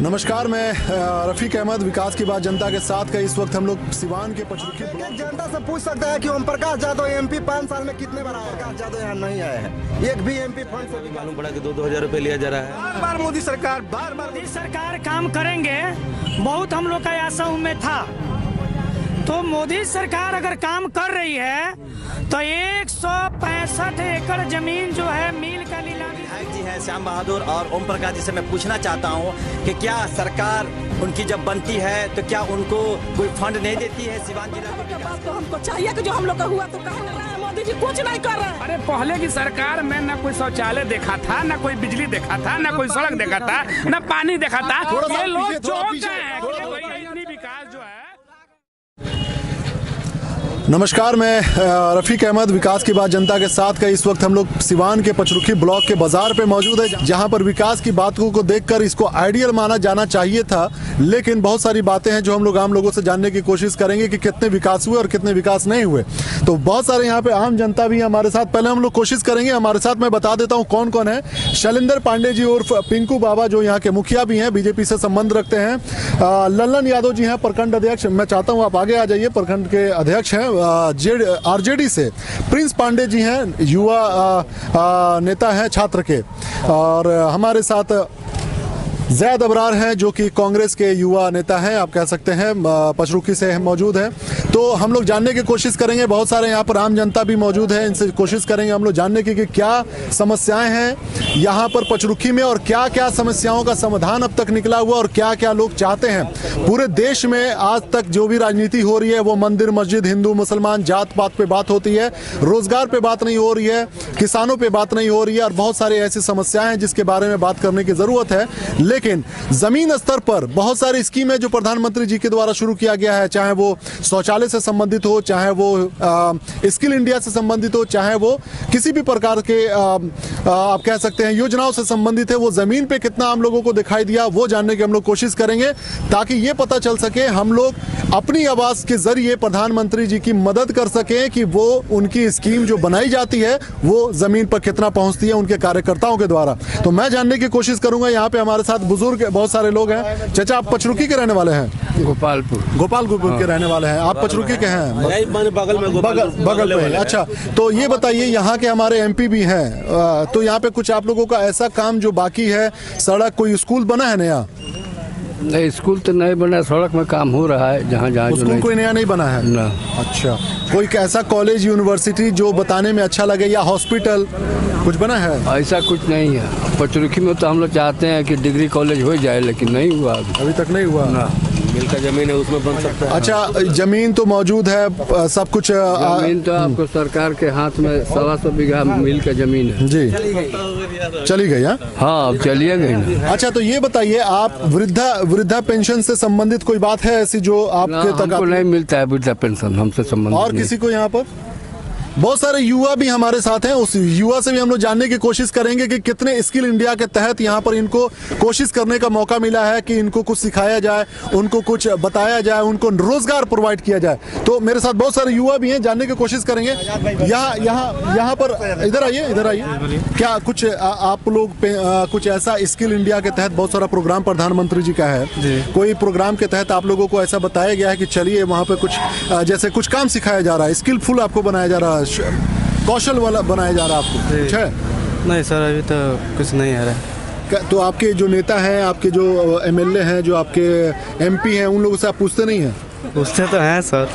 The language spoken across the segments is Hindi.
नमस्कार, मैं रफीक अहमद, विकास की बात जनता के साथ का। इस वक्त हम लोग सिवान के पचरुखी जनता से पूछ सकता है कि ओम प्रकाश यादव एमपी 5 साल में कितने बार आए? प्रकाश यादव यहाँ नहीं आए हैं, एक भी एमपी फंड से भी मालूम पड़ा कि 2-2 हजार रुपए लिया जा रहा है। बार मोदी सरकार मोदी सरकार काम करेंगे, बहुत हम लोग का आशा उम्मीद था। तो मोदी सरकार अगर काम कर रही है तो 165 एकड़ जमीन जो है मिल का नीलामी जी है श्याम बहादुर और ओम प्रकाश जी से मैं पूछना चाहता हूँ कि क्या सरकार उनकी जब बनती है तो क्या उनको कोई फंड नहीं देती है सिवान जिला के बात? तो हमको चाहिए कि जो हम लोग का हुआ तो कहा नहीं रहा है, मोदी जी कुछ नहीं कर रहे हैं। अरे पहले की सरकार में न कोई शौचालय देखा था, न कोई बिजली देखा था, न कोई सड़क देखा था, न पानी देखा था। ये लोग चौंक गए हैं कि भाई इतनी विकास जो है। नमस्कार, मैं रफीक अहमद, विकास की बात जनता के साथ का। इस वक्त हम लोग सिवान के पचरुखी ब्लॉक के बाजार पे मौजूद है, जहां पर विकास की बातों को देखकर इसको आइडियल माना जाना चाहिए था, लेकिन बहुत सारी बातें हैं जो हम लोग आम लोगों से जानने की कोशिश करेंगे कि कितने विकास हुए और कितने विकास नहीं हुए। तो बहुत सारे यहाँ पे आम जनता भी हमारे साथ, पहले हम लोग कोशिश करेंगे। हमारे साथ मैं बता देता हूँ कौन कौन है। शैलेंद्र पांडे जी उर्फ पिंकू बाबा, जो यहाँ के मुखिया भी हैं, बीजेपी से संबंध रखते हैं। लल्लन यादव जी हैं, प्रखंड अध्यक्ष। मैं चाहता हूँ आप आगे आ जाइए, प्रखंड के अध्यक्ष हैं। आरजेडी से प्रिंस पांडे जी हैं, युवा नेता हैं छात्र के। और हमारे साथ ज़ैद अबरार हैं, जो कि कांग्रेस के युवा नेता हैं, आप कह सकते हैं, पचरुखी से मौजूद है। तो हम लोग जानने की कोशिश करेंगे। बहुत सारे यहाँ पर आम जनता भी मौजूद है, इनसे कोशिश करेंगे हम लोग जानने की कि क्या समस्याएं हैं यहाँ पर पचरुखी में और क्या क्या समस्याओं का समाधान अब तक निकला हुआ और क्या क्या लोग चाहते हैं। पूरे देश में आज तक जो भी राजनीति हो रही है वो मंदिर मस्जिद, हिंदू मुसलमान, जात पात पे बात होती है, रोजगार पे बात नहीं हो रही है, किसानों पे बात नहीं हो रही है, और बहुत सारी ऐसी समस्याएं हैं जिसके बारे में बात करने की जरूरत है। लेकिन जमीन स्तर पर बहुत सारी स्कीमें जो प्रधानमंत्री जी के द्वारा शुरू किया गया है, चाहे वो शौचालय से संबंधित हो, चाहे वो स्किल इंडिया से संबंधित हो, चाहे वो किसी भी प्रकार के आप कह सकते हैं योजनाओं से संबंधित है, वो जमीन पे कितना हम लोगों को दिखाई दिया वो जानने की हम लोग कोशिश करेंगे, ताकि ये पता चल सके हम लोग अपनी आवाज के जरिए प्रधानमंत्री जी की मदद कर सकें कि वो उनकी स्कीम जो बनाई जाती है वो जमीन पर कितना पहुंचती है उनके कार्यकर्ताओं के द्वारा। तो मैं जानने की कोशिश करूंगा। यहाँ पे हमारे साथ बुजुर्ग बहुत सारे लोग हैं। चाचा, आप पचरुखी के रहने वाले हैं? गोपालपुर के रहने वाले हैं। आप पचरुखी के हैं? बगल में। अच्छा, तो ये बताइए, यहाँ के हमारे एमपी भी हैं, तो यहाँ पे कुछ आप लोगों का ऐसा काम जो बाकी है, सड़क, कोई स्कूल बना है नया? नहीं, स्कूल तो नहीं बना, सड़क में काम हो रहा है जहाँ स्कूल कोई नया नहीं बना है ना। अच्छा, कोई ऐसा कॉलेज यूनिवर्सिटी जो बताने में अच्छा लगे, या हॉस्पिटल कुछ बना है? ऐसा कुछ नहीं है। पचरुखी में तो हम लोग चाहते हैं कि डिग्री कॉलेज हो जाए, लेकिन नहीं हुआ, अभी तक नहीं हुआ ना। मिल का जमीन है, उसमें बन सकता है। अच्छा, जमीन तो मौजूद है, सब कुछ जमीन तो आपको सरकार के हाथ में 125 बीघा मिल का जमीन है जी। चली गई? हाँ, अब चलिए गई ना। अच्छा, तो ये बताइए, आप वृद्धा पेंशन से संबंधित कोई बात है ऐसी जो आपके तक? हमको नहीं मिलता है वृद्धा पेंशन, हमसे संबंधित। और किसी को? यहाँ पर बहुत सारे युवा भी हमारे साथ हैं, उस युवा से भी हम लोग जानने की कोशिश करेंगे कि कितने स्किल इंडिया के तहत यहाँ पर इनको कोशिश करने का मौका मिला है कि इनको कुछ सिखाया जाए, उनको कुछ बताया जाए, उनको रोजगार प्रोवाइड किया जाए। तो मेरे साथ बहुत सारे युवा भी हैं, जानने की कोशिश करेंगे। यहाँ पर इधर आइए। क्या कुछ आप लोग कुछ ऐसा स्किल इंडिया के तहत बहुत सारा प्रोग्राम प्रधानमंत्री जी का है, कोई प्रोग्राम के तहत आप लोगों को ऐसा बताया गया है कि चलिए वहाँ पे कुछ जैसे कुछ काम सिखाया जा रहा है, स्किलफुल आपको बनाया जा रहा है, कौशल वाला बनाया जा रहा है आपको? कुछ है? नहीं सर, अभी तो कुछ नहीं आ रहा है। तो आपके जो नेता हैं, आपके जो एमएलए हैं, जो आपके एमपी हैं, उन लोगों से आप पूछते नहीं हैं? पूछते तो हैं सर।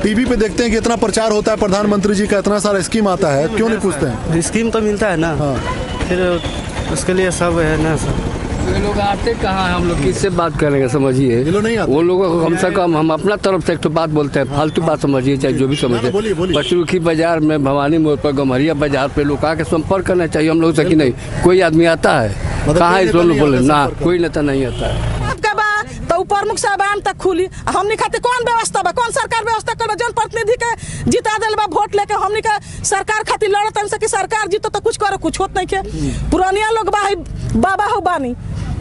टीवी पे देखते हैं कि इतना प्रचार होता है प्रधानमंत्री जी का, इतना सारा स्कीम आता है, क्यों नहीं पूछते हैं? स्कीम तो मिलता है ना। हाँ। फिर उसके लिए सब है ना सर। ये लोग आते कहाँ हैं, हम लोग किससे बात करेंगे? समझिए, ये लोग नहीं आते। वो लोगों को कम से कम हम अपना तरफ से एक तो बात बोलते हैं, फालतू बात समझिए, चाहे जो भी समझे। पचरुखी बाजार में, भवानी मोड़ पर, गम्हरिया बाजार पे लोग आके संपर्क करना चाहिए हम लोग से कि नहीं कोई आदमी आता है? कहाँ इस लोग बोले ना, कोई नेता नहीं आता है। तो प्रमुख साहब तक खुली हमने खाते कौन व्यवस्था बा, कौन सरकार व्यवस्था कर? जनप्रतिनिधि के जिता दिल बा वोट लेके, हमने का सरकार खातिर लड़त से कि सरकार जीतो तो कुछ करो, कुछ होत नहीं के। पुरानिया लोग बाबा हो बानी,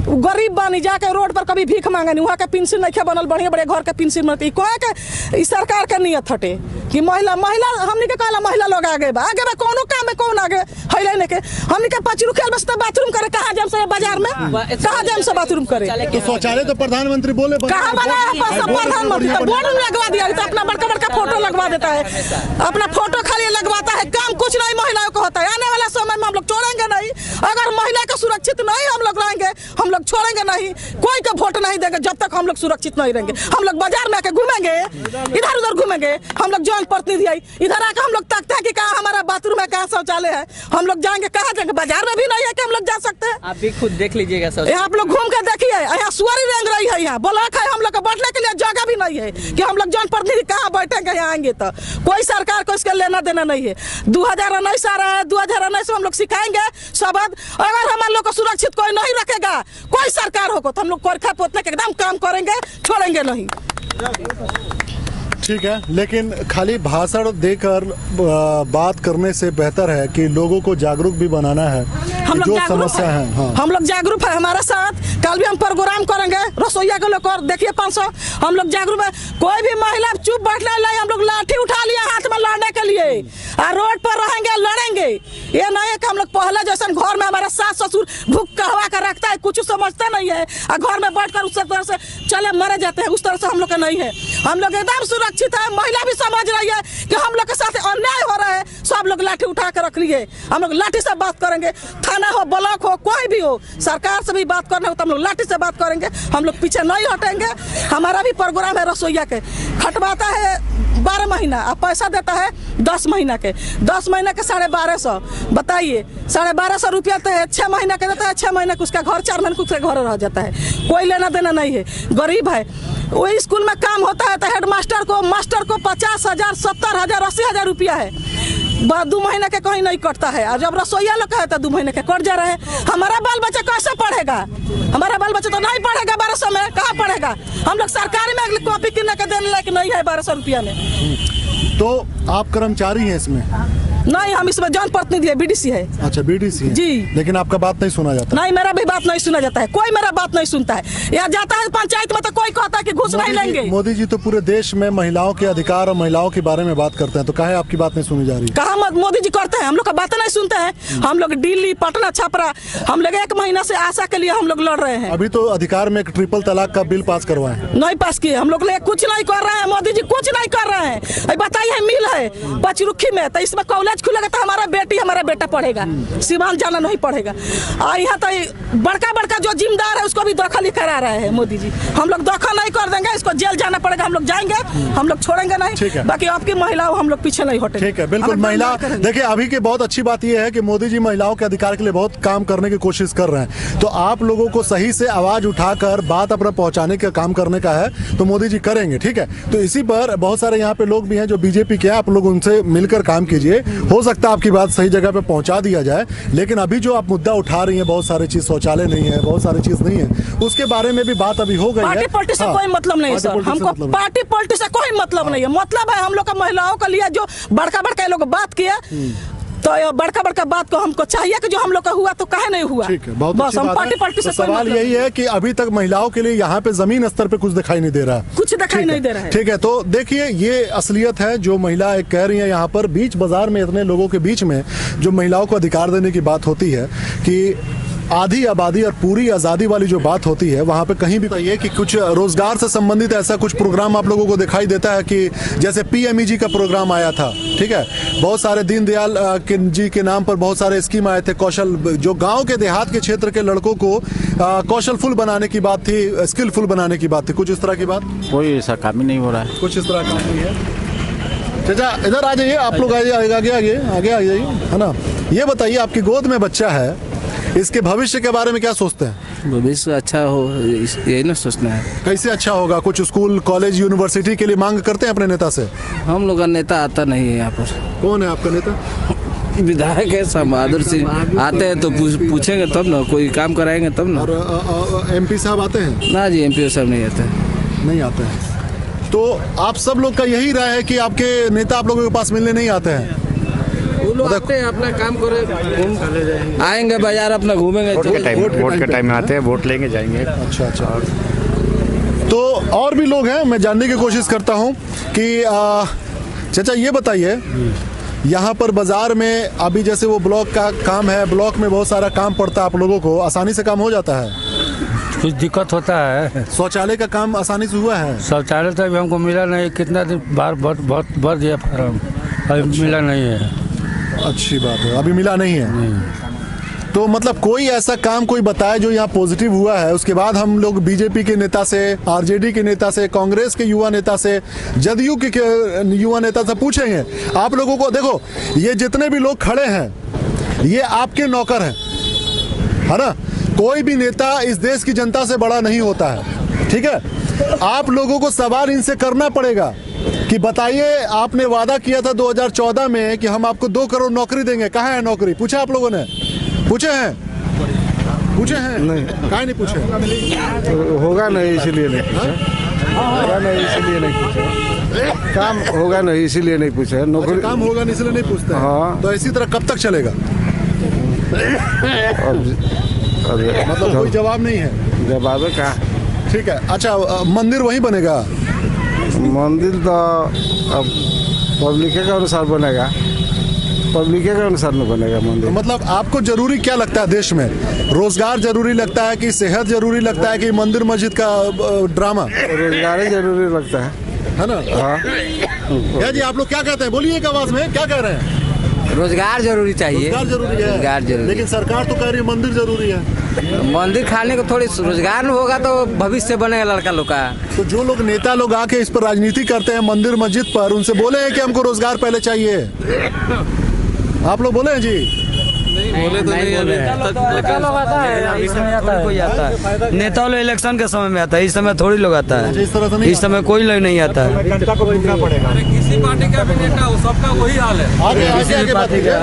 गरीब बानी जाके रोड पर कभी भीख मांगनी, वहाँ के पेंशन नहीं बनल, बढ़िया बढ़िया घर के पेंशन मिलती। कोई के इस सरकार के नियत हटे कि महिला हमने के कहला महिला लोग आगे बा कोनो काम में कौन आगे हैले ने के हमने के 5 रुपया बस बाथरूम करे कहाँ जाम से बाजार में, कहाँ जाम से बाथरूम करे। तो शौचालय तो प्रधानमंत्री बोले कहाँ बनाया प्रधानमंत्री, बोर्ड लगवा दिया, तो अपना बड़का बड़का फोटो लगवा देता है, अपना फोटो खाली लगवाता है, काम कुछ नहीं महिलाओं को होता है। आने वाला समय में हम लोग छोड़ेंगे नहीं, अगर महिला को सुरक्षित नहीं हम लोग रहेंगे, हम लोग छोड़ेंगे नहीं, कोई को वोट नहीं देंगे जब तक हम लोग सुरक्षित नहीं रहेंगे। हम लोग बाजार में आके घूमेंगे, इधर उधर घूमेंगे, हम लोग जन प्रतिनिधि आई इधर आके हम लोग तकते हैं कि कहाँ हमारा बाथरूम है, कहाँ शौचालय है, हम लोग जाएंगे कहाँ जाएंगे, बाजार में भी नहीं है कि हम लोग जा सकते हैं। आप भी खुद देख लीजिएगा सर, आप लोग घूम के देखिए, यहाँ सुअरी रेंग रही है, यहाँ ब्लॉक है, हम लोग को बैठने के लिए जगह भी नहीं है कि हम लोग जन प्रतिनिधि कहाँ बैठेंगे, यहाँ आएंगे तो कोई सरकार को इसका लेना देना नहीं है। 2019 आ रहा है, 2019 में हम लोग सिखाएंगे शब्द, अगर हमारे लोग को सुरक्षित कोई नहीं रखेगा, कोई सरकार होगा तो हम लोग कोरखा पोतने के एकदम काम करेंगे, छोड़ेंगे नहीं। ठीक है, लेकिन खाली भाषण देकर बात करने से बेहतर है कि लोगों को जागरूक भी बनाना है हम जो समस्या है। हाँ। हम लोग जागरूक है, हमारे साथ कल भी हम प्रोग्राम करेंगे रसोईया के लोग, और देखिए 500 हम लोग जागरूक है। कोई भी महिला चुप बैठने नहीं, हम लोग लाठी उठा लिया हाथ में लड़ने के लिए, और रोड पर रहेंगे लड़ेंगे। ये नहीं है कि हम लोग पहले जैसे घर में हमारा सास ससुर भूख कहवा कर रखता है, कुछ समझता नहीं है, और घर में बैठ कर उस तरह से चले मरे जाते हैं, उस तरह से हम लोग का नहीं है। हम लोग एकदम सुरक्षित है, महिला भी समझ रही है कि हम लोग के साथ अन्याय हो रहा है, सब लोग लाठी उठा कर रख लिए, हम लोग लाठी से बात करेंगे, थाना हो ब्लॉक हो कोई भी हो, सरकार से भी बात करना हो तो हम लोग लाठी से बात करेंगे, हम लोग पीछे नहीं हटेंगे। हमारा भी प्रोग्राम है रसोईया के, खटवाता है 12 महीना, अब पैसा देता है 10 महीना के, 10 महीना के 1250, बताइए 1250 रुपया तो है, 6 महीना के देता है, 6 महीने उसका घर, 4 महीने उसका घर रह जाता है, कोई लेना देना नहीं है, गरीब है। वही स्कूल में काम होता है तो हेड मास्टर को 50,000, 70,000, 80,000 रुपया है, 2 महीने के कहीं नहीं कटता है, और जब रसोईया लोग का है तो 2 महीने के कट जा रहे हैं। हमारा बाल बच्चा कैसे पढ़ेगा, हमारा बाल बच्चा तो नहीं पढ़ेगा 1200 में, कहाँ पढ़ेगा। हम लोग सरकारी में कॉपी किनने के देने लायक नहीं है 1200 रुपया में। तो आप कर्मचारी हैं इसमें? नहीं, हम इसमें जन प्रतिनिधि है, बीडीसी है। अच्छा, बीडीसी है जी, लेकिन आपका बात नहीं सुना जाता? नहीं, मेरा भी बात नहीं सुना जाता है, कोई मेरा बात नहीं सुनता है। यहाँ जाता है पंचायत में तो कोई कहता है कि घूस नहीं लेंगे। मोदी जी तो पूरे देश में महिलाओं के अधिकार और महिलाओं के बारे में बात करते हैं, तो काहे आपकी बात नहीं सुनी जा रही? कहाँ मोदी जी करते हैं, हम लोग का बातें नहीं सुनते हैं। हम लोग दिल्ली, पटना, छपरा, हम लोग 1 महीना से आशा के लिए हम लोग लड़ रहे हैं। अभी तो अधिकार में एक ट्रिपल तलाक का बिल पास करवाए, नहीं पास किए, हम लोग कुछ नहीं कर रहे हैं, मोदी जी कुछ नहीं कर रहे हैं। बताइए मिल है पचरुखी में, तो इसमें कॉलेज खुलेगा तो हमारा बेटी हमारा बेटा पढ़ेगा, सीवान जाना नहीं पड़ेगा। और यहाँ तो बड़का बड़का जो जिम्मेदार है उसको भी दखल ही करा रहे हैं मोदी जी। हम लोग दखल नहीं कर देंगे, इसको जेल जाना पड़ेगा, हम लोग जाएंगे, हम लोग छोड़ेंगे नहीं। बाकी आपकी महिलाओं हम लोग पीछे नहीं हटेंगे। ठीक है, बिल्कुल। महिला देखिए, अभी की बहुत अच्छी बात यह है कि मोदी जी महिलाओं के अधिकार के लिए बहुत काम करने की कोशिश कर रहे हैं, तो आप लोगों को सही से आवाज उठाकर बात अपना पहुंचाने का काम करने का है, तो मोदी जी करेंगे। ठीक है, तो इसी पर बहुत सारे यहाँ पे लोग भी हैं जो बीजेपी के, आप लोग उनसे मिलकर काम कीजिए, हो सकता है आपकी बात सही जगह पे पहुंचा दिया जाए। लेकिन अभी जो आप मुद्दा उठा रही हैं, बहुत सारी चीज, शौचालय नहीं है, बहुत सारी चीज नहीं है, उसके बारे में भी बात अभी हो गई है। पार्टी पॉलिटिक्स से कोई मतलब नहीं है सर, हमको पार्टी पॉलिटिक्स से कोई मतलब नहीं है। मतलब है हम लोग का महिलाओं के लिए जो बड़का बड़का लोग बात किया, तो बड़का बड़का बात को हमको चाहिए कि जो हम लोग का हुआ तो काहे नहीं हुआ। ठीक है, बहुत बस हम पार्टी पॉलिटिक्स से सवाल यही है कि अभी तक महिलाओं के लिए यहाँ पे जमीन स्तर पे कुछ दिखाई नहीं दे रहा, कुछ दिखाई नहीं दे रहा है। ठीक है, तो देखिए ये असलियत है जो महिला कह रही है। यहाँ पर बीच बाजार में इतने लोगों के बीच में जो महिलाओं को अधिकार देने की बात होती है कि आधी आबादी और पूरी आज़ादी वाली जो बात होती है, वहाँ पे कहीं भी ये कि कुछ रोजगार से संबंधित ऐसा कुछ प्रोग्राम आप लोगों को दिखाई देता है कि जैसे PMEG का प्रोग्राम आया था, ठीक है, बहुत सारे दीनदयाल जी के नाम पर बहुत सारे स्कीम आए थे, कौशल, जो गांव के देहात के क्षेत्र के लड़कों को कौशलफुल बनाने की बात थी, स्किलफुल बनाने की बात थी, कुछ इस तरह की बात। कोई ऐसा काम ही नहीं हो रहा है, कुछ इस तरह का नहीं है। चाचा इधर आ जाइए, आप लोग आगे आगे आगे आगे आ जाइए, है ना। ये बताइए, आपकी गोद में बच्चा है, इसके भविष्य के बारे में क्या सोचते हैं? भविष्य अच्छा हो, यही ना सोचना है। कैसे अच्छा होगा? कुछ स्कूल, कॉलेज, यूनिवर्सिटी के लिए मांग करते हैं अपने नेता से? हम लोग का नेता आता नहीं है यहाँ पर। कौन है आपका नेता? विधायक है सब, बहादुर सिंह आते हैं तो पूछेंगे तब ना, कोई काम कराएंगे तब ना। और MP साहब आते हैं? ना जी, MP साहब नहीं आते हैं। नहीं आते हैं। तो आप सब लोग का यही राय है कि आपके नेता आप लोगों के पास मिलने नहीं आते हैं? वो लोग आते हैं अपना काम करे, आएंगे बाजार अपना घूमेंगे। वोट के टाइम में आते हैं, वोट लेंगे जाएंगे। अच्छा। तो और भी लोग हैं, मैं जानने की कोशिश करता हूं कि चाचा ये बताइए, यहाँ पर बाजार में अभी जैसे वो ब्लॉक का काम है, ब्लॉक में बहुत सारा काम पड़ता है, आप लोगों को आसानी से काम हो जाता है? कुछ दिक्कत होता है। शौचालय का काम आसानी से हुआ है? शौचालय तो अभी हमको मिला नहीं, कितना दिन बार बहुत भर दिया फार्म, अभी मिला नहीं है। अच्छी बात है, अभी मिला नहीं है। तो मतलब कोई ऐसा काम कोई बताए जो यहाँ पॉजिटिव हुआ है, उसके बाद हम लोग बीजेपी के नेता से, आरजेडी के नेता से, कांग्रेस के युवा नेता से, जदयू के युवा नेता से पूछेंगे। आप लोगों को देखो, ये जितने भी लोग खड़े हैं ये आपके नौकर हैं, है ना? कोई भी नेता इस देश की जनता से बड़ा नहीं होता है, ठीक है? आप लोगों को सवाल इनसे करना पड़ेगा कि बताइए, आपने वादा किया था 2014 में कि हम आपको 2 करोड़ नौकरी देंगे, कहाँ है नौकरी? पूछा आप लोगों ने? पूछे हैं? नहीं, काहे नहीं पूछे? होगा नहीं इसलिए नहीं पूछा, होगा नहीं इसलिए नहीं पूछा, काम होगा नहीं इसलिए नहीं पूछा। नौकरी काम होगा नहीं इसलिए नहीं पूछते? हाँ। तो इसी तरह कब तक चलेगा? मतलब कोई जवाब नहीं है? जवाब है क्या? ठीक है। अच्छा, मंदिर वहीं बनेगा? मंदिर तो अब पब्लिक के अनुसार बनेगा, पब्लिक के अनुसार में बनेगा मंदिर। मतलब आपको जरूरी क्या लगता है देश में? रोजगार जरूरी लगता है कि सेहत जरूरी लगता है कि मंदिर मस्जिद का ड्रामा? रोजगार ही जरूरी लगता है ना? हाँ। क्या जी, आप लोग क्या कहते हैं? बोलिए एक आवाज में, क्या कह रहे हैं? रोजगार जरूरी चाहिए। रोजगार जरूरी है, रोजगार जरूरी। लेकिन सरकार तो कह रही है मंदिर जरूरी है। मंदिर खाने को थोड़ी रोजगार होगा तो भविष्य बनेगा लड़का लोग का। तो जो लोग नेता लोग आके इस पर राजनीति करते हैं मंदिर मस्जिद पर, उनसे बोले हैं कि हमको रोजगार पहले चाहिए? आप लोग बोले हैं जी? बोले तो नहीं है। नेता लोग इलेक्शन के समय में आता है, इस समय थोड़ी लोग आता है, इस समय कोई लोग नहीं आता है। जनता को ढूंढना पड़ेगा। किसी पार्टी का भी नेता हो, सबका वही हाल है। आगे पार्टी का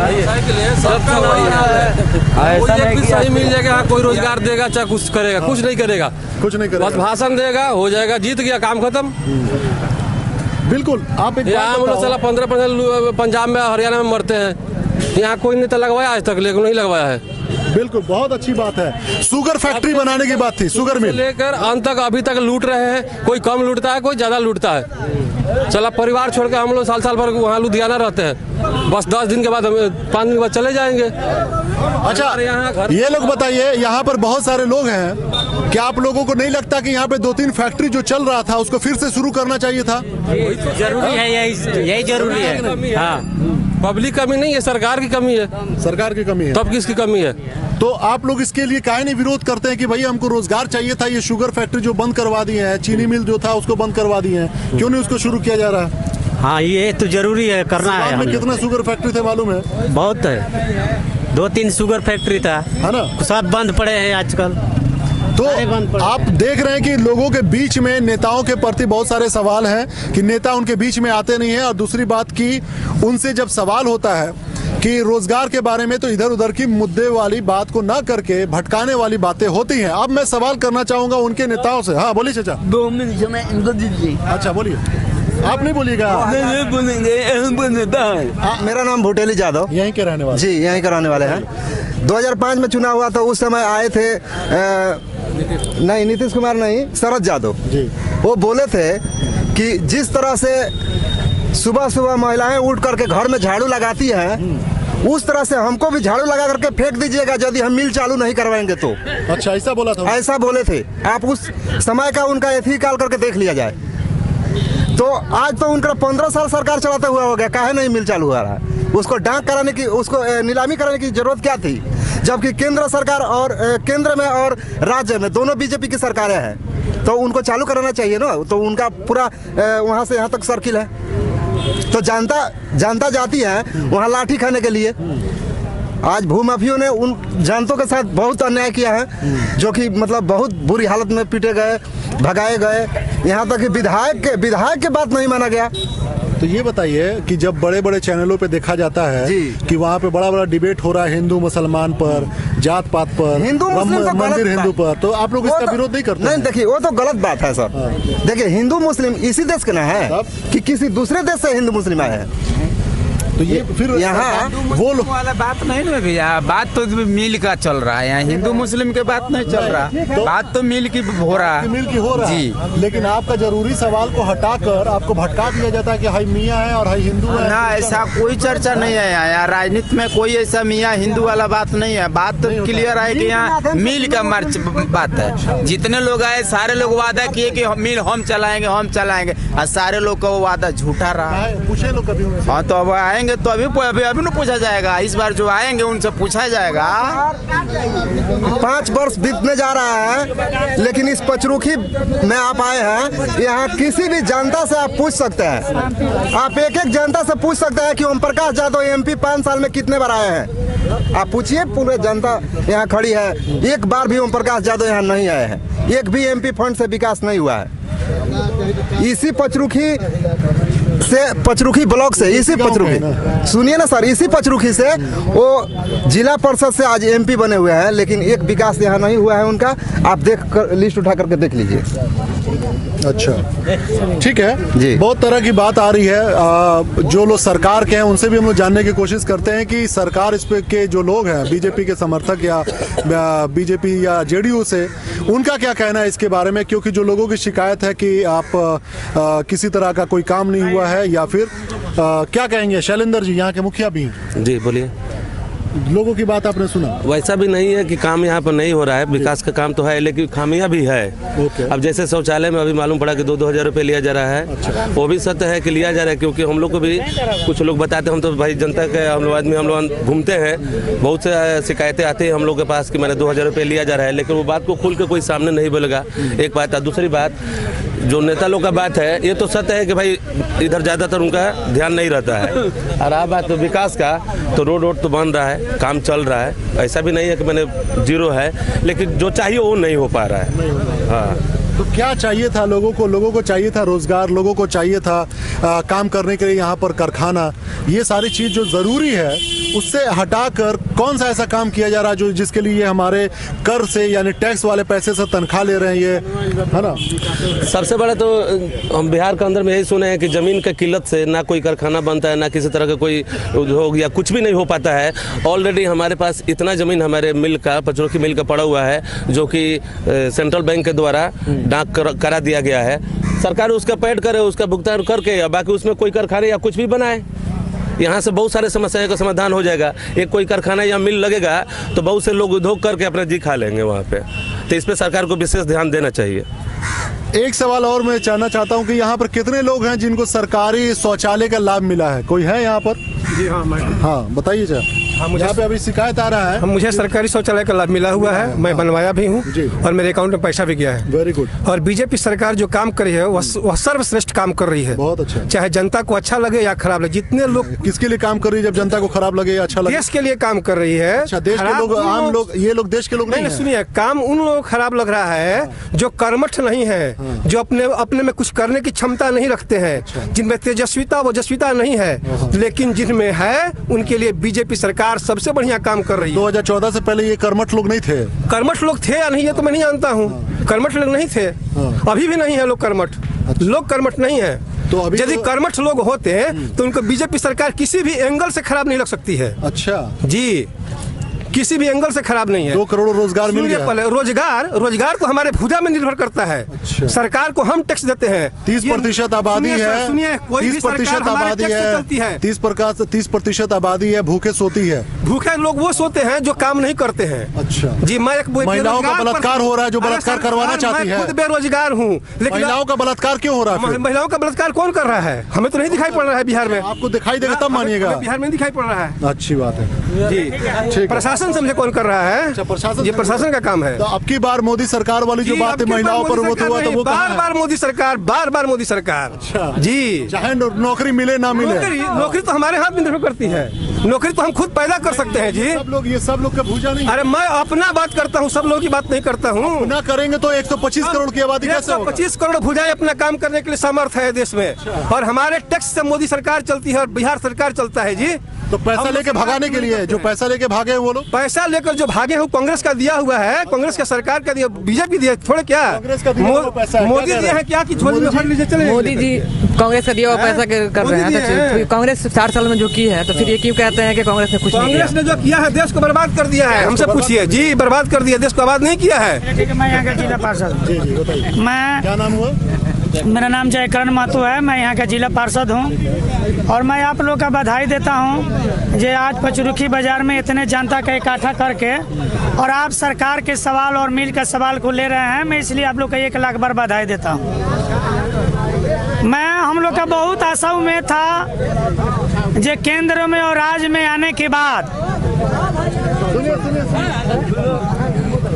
सबका वही हाल है। कोई एक सही मिल जाएगा, कोई रोजगार देगा चाहे कुछ करेगा, कुछ नहीं करेगा, बस भाषण देगा, हो जाएगा, जीत गया, काम खत्म। बिल्कुल। आप यहाँ हम लोग साला 15 पंजाब में हरियाणा में मरते हैं, यहाँ कोई नेता लगवाया आज तक, लेकिन नहीं लगवाया है। बिल्कुल, बहुत अच्छी बात है। शुगर फैक्ट्री बनाने की बात थी, शुगर मिल लेकर अंत तक अभी तक लूट रहे हैं। कोई कम लूटता है, कोई ज्यादा लूटता है। चला परिवार छोड़ के हम लोग साल भर वहाँ लुधियाना रहते हैं, बस 10 दिन के बाद, 5 दिन के बाद चले जाएंगे। अच्छा, ये लोग बताइए, यहाँ पर बहुत सारे लोग हैं, क्या आप लोगों को नहीं लगता कि यहाँ पे 2-3 फैक्ट्री जो चल रहा था उसको फिर से शुरू करना चाहिए था? जरूरी है, यही जरूरी है। हाँ, पब्लिक कमी नहीं है, सरकार की कमी है। सरकार की कमी है, तब किसकी कमी है? तो आप लोग इसके लिए काहे नहीं विरोध करते हैं कि भाई हमको रोजगार चाहिए था? ये शुगर फैक्ट्री जो बंद करवा दिए हैं, चीनी मिल जो था उसको बंद करवा दिए हैं, क्यों नहीं उसको शुरू किया जा रहा है? हाँ, ये तो जरूरी है, करना है। में कितना शुगर फैक्ट्री थे मालूम है? बहुत है, 2-3 शुगर फैक्ट्री था, है ना? सब बंद पड़े हैं आजकल। तो आप देख रहे हैं कि लोगों के बीच में नेताओं के प्रति बहुत सारे सवाल हैं कि नेता उनके बीच में आते नहीं है। और दूसरी बात की, उनसे जब सवाल होता है कि रोजगार के बारे में, तो इधर उधर की मुद्दे वाली बात को ना करके भटकाने वाली बातें होती हैं। अब मैं सवाल करना चाहूंगा उनके नेताओं से। हाँ बोलिए चाचा। 2 मिनट समय इनको दीजिए। अच्छा बोलिए। आप नहीं बोलिएगा? नहीं बोलेंगे। मेरा नाम भुटेली यादव, यहीं के रहने वाले? जी, यहीं के रहने वाले हैं। 2005 में चुनाव हुआ था, उस समय आए थे नहीं नीतीश कुमार नहीं, शरद यादव जी। वो बोले थे कि जिस तरह से सुबह सुबह महिलाएं उठ करके घर में झाड़ू लगाती हैं, उस तरह से हमको भी झाड़ू लगा करके फेंक दीजिएगा यदि हम मिल चालू नहीं करवाएंगे तो। अच्छा, ऐसा बोला था? ऐसा बोले थे। आप उस समय का उनका एथिकल करके देख लिया जाए तो आज तो उनका 15 साल सरकार चलाते हुआ हो गया, काहे नहीं मिल चालू हुआ रहा? उसको डाक कराने की, उसको नीलामी कराने की जरूरत क्या थी? जबकि केंद्र सरकार और केंद्र में और राज्य में दोनों बीजेपी की सरकारें हैं, तो उनको चालू कराना चाहिए ना। तो उनका पूरा वहाँ से यहाँ तक सर्किल है, तो जनता जाती है वहाँ लाठी खाने के लिए। आज भूमाफियों ने उन जनताओं के साथ बहुत अन्याय किया है, जो कि मतलब बहुत बुरी हालत में पीटे गए, भगाए गए, यहाँ तक कि विधायक के बात नहीं माना गया। तो ये बताइए कि जब बड़े बड़े चैनलों पे देखा जाता है कि वहाँ पे बड़ा बड़ा डिबेट हो रहा है हिंदू मुसलमान पर, जात पात पर, हिंदू मंदिर हिंदू पर, तो आप लोग इसका विरोध नहीं करते? नहीं, देखिए वो तो गलत बात है सर। देखिए हिंदू मुस्लिम इसी देश के ना है कि किसी दूसरे देश से हिंदू मुस्लिम आए हैं। तो ये फिर यहाँ वो लोग वाला बात नहीं ना भैया, बात तो मिल का चल रहा है, यहाँ हिंदू मुस्लिम के बात नहीं चल रहा, बात तो मिल की हो रहा है, मिल की हो रहा जी। है। लेकिन आपका जरूरी सवाल को हटाकर आपको भटका दिया जाता है कि हाई मियाँ है और हाई हिंदू है। ना, ऐसा कोई चर्चा नहीं है यहाँ राजनीति में, कोई ऐसा मियाँ हिंदू वाला बात नहीं है। बात तो क्लियर है कि यहाँ मिल का मार्च बात है। जितने लोग आए सारे लोग वादा किए कि मिल हम चलाएंगे और सारे लोग का वो वादा झूठा रहा। पूछे लोग कभी? हाँ, तो अब आएंगे तो अभी न पूछा जाएगा, इस बार जो आएंगे उनसे पूछा जाएगा। 5 वर्ष बीतने जा रहा है, लेकिन इस पचरुखी में आप आए हैं, यहाँ किसी भी जनता से आप पूछ सकते हैं, आप एक जनता से पूछ सकते हैं कि ओम प्रकाश यादव MP 5 साल में कितने बार आए हैं। आप पूछिए, पूरे जनता यहाँ खड़ी है, एक बार भी ओम प्रकाश यादव यहाँ नहीं आए हैं, एक भी MP फंड से विकास नहीं हुआ है। इसी पचरुखी ब्लॉक से, इसी पचरुखी, सुनिए ना सर, इसी पचरुखी से वो जिला परिषद से आज MP बने हुए हैं, लेकिन एक विकास यहाँ नहीं हुआ है उनका। आप देख कर लिस्ट उठा करके देख लीजिए। अच्छा, ठीक है जी। बहुत तरह की बात आ रही है, जो लोग सरकार के हैं उनसे भी हम लोग जानने की कोशिश करते हैं कि सरकार इस पे के जो लोग हैं बीजेपी के समर्थक या बीजेपी या JDU से, उनका क्या कहना है इसके बारे में, क्योंकि जो लोगों की शिकायत है कि आप किसी तरह का कोई काम नहीं हुआ है, या फिर क्या कहेंगे शैलेंद्र जी, यहाँ के मुखिया भी हैं? जी बोलिए। लोगों की बात आपने सुना? वैसा भी नहीं है कि काम यहाँ पर नहीं हो रहा है, विकास का काम तो है, लेकिन खामियां भी है। अब जैसे शौचालय में अभी मालूम पड़ा कि 2-2 हज़ार रुपये लिया जा रहा है। अच्छा। वो भी सत्य है कि लिया जा रहा है, क्योंकि हम लोग को भी कुछ लोग बताते हैं, हम तो भाई जनता के हम लोग आदमी, हम लोग घूमते हैं, बहुत से शिकायतें आती है हम लोग के पास कि मैंने 2 हज़ार रुपये लिया जा रहा है, लेकिन वो बात को खुल के कोई सामने नहीं बोलेगा। एक बात है। दूसरी बात, जो नेता लोग का बात है, ये तो सत्य है कि भाई इधर ज़्यादातर उनका ध्यान नहीं रहता है। और रहा बात तो विकास का, तो रोड तो बन रहा है, काम चल रहा है, ऐसा भी नहीं है कि मैंने जीरो है, लेकिन जो चाहिए वो नहीं हो पा रहा है। हाँ, तो क्या चाहिए था लोगों को चाहिए था रोजगार, लोगों को चाहिए था काम करने के लिए यहाँ पर कारखाना, ये सारी चीज़ जो ज़रूरी है उससे हटाकर कौन सा ऐसा काम किया जा रहा है जो जिसके लिए हमारे कर से यानी टैक्स वाले पैसे से तनख्वाह ले रहे हैं, ये है ना? सबसे बड़ा तो हम बिहार के अंदर में यही सुने हैं कि ज़मीन की किल्लत से ना कोई कारखाना बनता है, ना किसी तरह का कोई उद्योग या कुछ भी नहीं हो पाता है। ऑलरेडी हमारे पास इतना ज़मीन हमारे मिल का, पचरुखी मिल का पड़ा हुआ है, जो कि सेंट्रल बैंक के द्वारा डाक करा दिया गया है। सरकार उसका पेड करे, उसका भुगतान करके, या बाकी उसमें कोई कारखाना या कुछ भी बनाए, यहाँ से बहुत सारे समस्याओं का समाधान हो जाएगा। एक कोई कारखाना या मिल लगेगा तो बहुत से लोग उद्योग करके अपना जी खा लेंगे वहाँ पे। तो इस पे सरकार को विशेष ध्यान देना चाहिए। एक सवाल और मैं जानना चाहता हूँ कि यहाँ पर कितने लोग हैं जिनको सरकारी शौचालय का लाभ मिला है? कोई है यहाँ पर? जी हाँ, बताइए सर। मुझे यहाँ पे अभी शिकायत आ रहा है। मुझे सरकारी शौचालय का लाभ मिला हुआ है, मैं बनवाया भी हूँ और मेरे अकाउंट में पैसा भी गया है। Very good. और बीजेपी सरकार जो काम कर रही है वह सर्वश्रेष्ठ काम कर रही है। बहुत अच्छा। चाहे जनता को अच्छा लगे या खराब लगे, जितने लोग किसके लिए काम कर रही है जब जनता को खराब लगे या अच्छा लगे? देश के लिए काम कर रही है। अच्छा, देश के लोग, आम लोग, ये लोग देश के लोग नहीं? सुनिए, काम उन लोगों को खराब लग रहा है जो कर्मठ नहीं है, जो अपने में कुछ करने की क्षमता नहीं रखते हैं, जिनमें तेजस्विता वजस्विता नहीं है, लेकिन जिनमें है उनके लिए बीजेपी सरकार सबसे बढ़िया काम कर रही है। 2014 से पहले ये कर्मठ लोग नहीं थे? कर्मठ लोग थे या नहीं ये तो मैं नहीं जानता हूँ। कर्मठ लोग नहीं थे, अभी भी नहीं है लोग कर्मठ। लोग कर्मठ नहीं है। तो अभी यदि कर्मठ लोग होते हैं तो उनको बीजेपी सरकार किसी भी एंगल से खराब नहीं लग सकती है। अच्छा जी, किसी भी एंगल से खराब नहीं है। 2 करोड़ रोजगार मिल गया। रोजगार तो हमारे भुजा में निर्भर करता है। अच्छा। सरकार को हम टैक्स देते हैं। 30% आबादी है। सुनिए, 30% आबादी है। 30% आबादी है, भूखे सोती है। भूखे लोग वो सोते हैं जो काम नहीं करते हैं। अच्छा जी, मैं एक महिलाओं का बलात्कार हो रहा है, जो बलात्कार करवाना चाहती है। खुद बेरोजगार हूँ, लेकिन महिलाओं का बलात्कार क्यों हो रहा है? महिलाओं का बलात्कार कौन कर रहा है? हमें तो नहीं दिखाई पड़ रहा है बिहार में। आपको दिखाई देगा तब मानिएगा। बिहार में दिखाई पड़ रहा है। अच्छी बात है जी। प्रशासन समझे कौन कर रहा है? प्रशासन, ये प्रशासन का काम है। तो अब की बार मोदी सरकार वाली जो बात महिलाओं पर वो हुआ तो वो बार मोदी सरकार, बार मोदी सरकार। अच्छा जी, चाहे नौकरी मिले ना मिले, नौकरी तो हमारे हाथ में निर्भर करती है। नौकरी तो हम खुद पैदा कर सकते हैं जी। ये सब लोग का भूजा नहीं। अरे मैं अपना बात करता हूँ, सब लोगों की बात नहीं करता हूँ। ना करेंगे तो 125 करोड़ की आबादी कैसे होगा? 125 करोड़ भुजाएं अपना काम करने के लिए समर्थ है देश में। और हमारे टैक्स से मोदी सरकार चलती है और बिहार सरकार चलता है जी। तो पैसा लेके भगाने के लिए जो पैसा लेके भागे हैं वो लोग, पैसा लेकर जो भागे हैं कांग्रेस का दिया हुआ है, कांग्रेस का सरकार का दिया, बीजेपी दिया थोड़े क्या मोदी दिए हैं क्या कि झोली में भर लीजिए चले। मोदी जी कांग्रेस का दिया हुआ पैसा कर रहे हैं। कांग्रेस 4 साल में जो की है तो फिर ये क्यों कहते हैं कि कांग्रेस ने कुछ नहीं किया? कांग्रेस ने जो किया है देश को बर्बाद कर दिया है। हमसे पूछिए जी, बर्बाद कर दिया, देश को आबाद नहीं किया है। ठीक है, मैं यहाँ का जिला पार्षद। जी जी बताइए, मैं, क्या नाम हुआ? मेरा नाम जयकरण महतो है, मैं यहाँ का जिला पार्षद हूँ और मैं आप लोग का बधाई देता हूँ जो आज पचरुखी बाजार में इतने जनता का इकट्ठा करके और आप सरकार के सवाल और मिल के सवाल को ले रहे हैं। मैं इसलिए आप लोग का 1 लाख बार बधाई देता हूँ। हम लोग का बहुत आशा उम्मीद था जो केंद्र में और राज्य में आने के बाद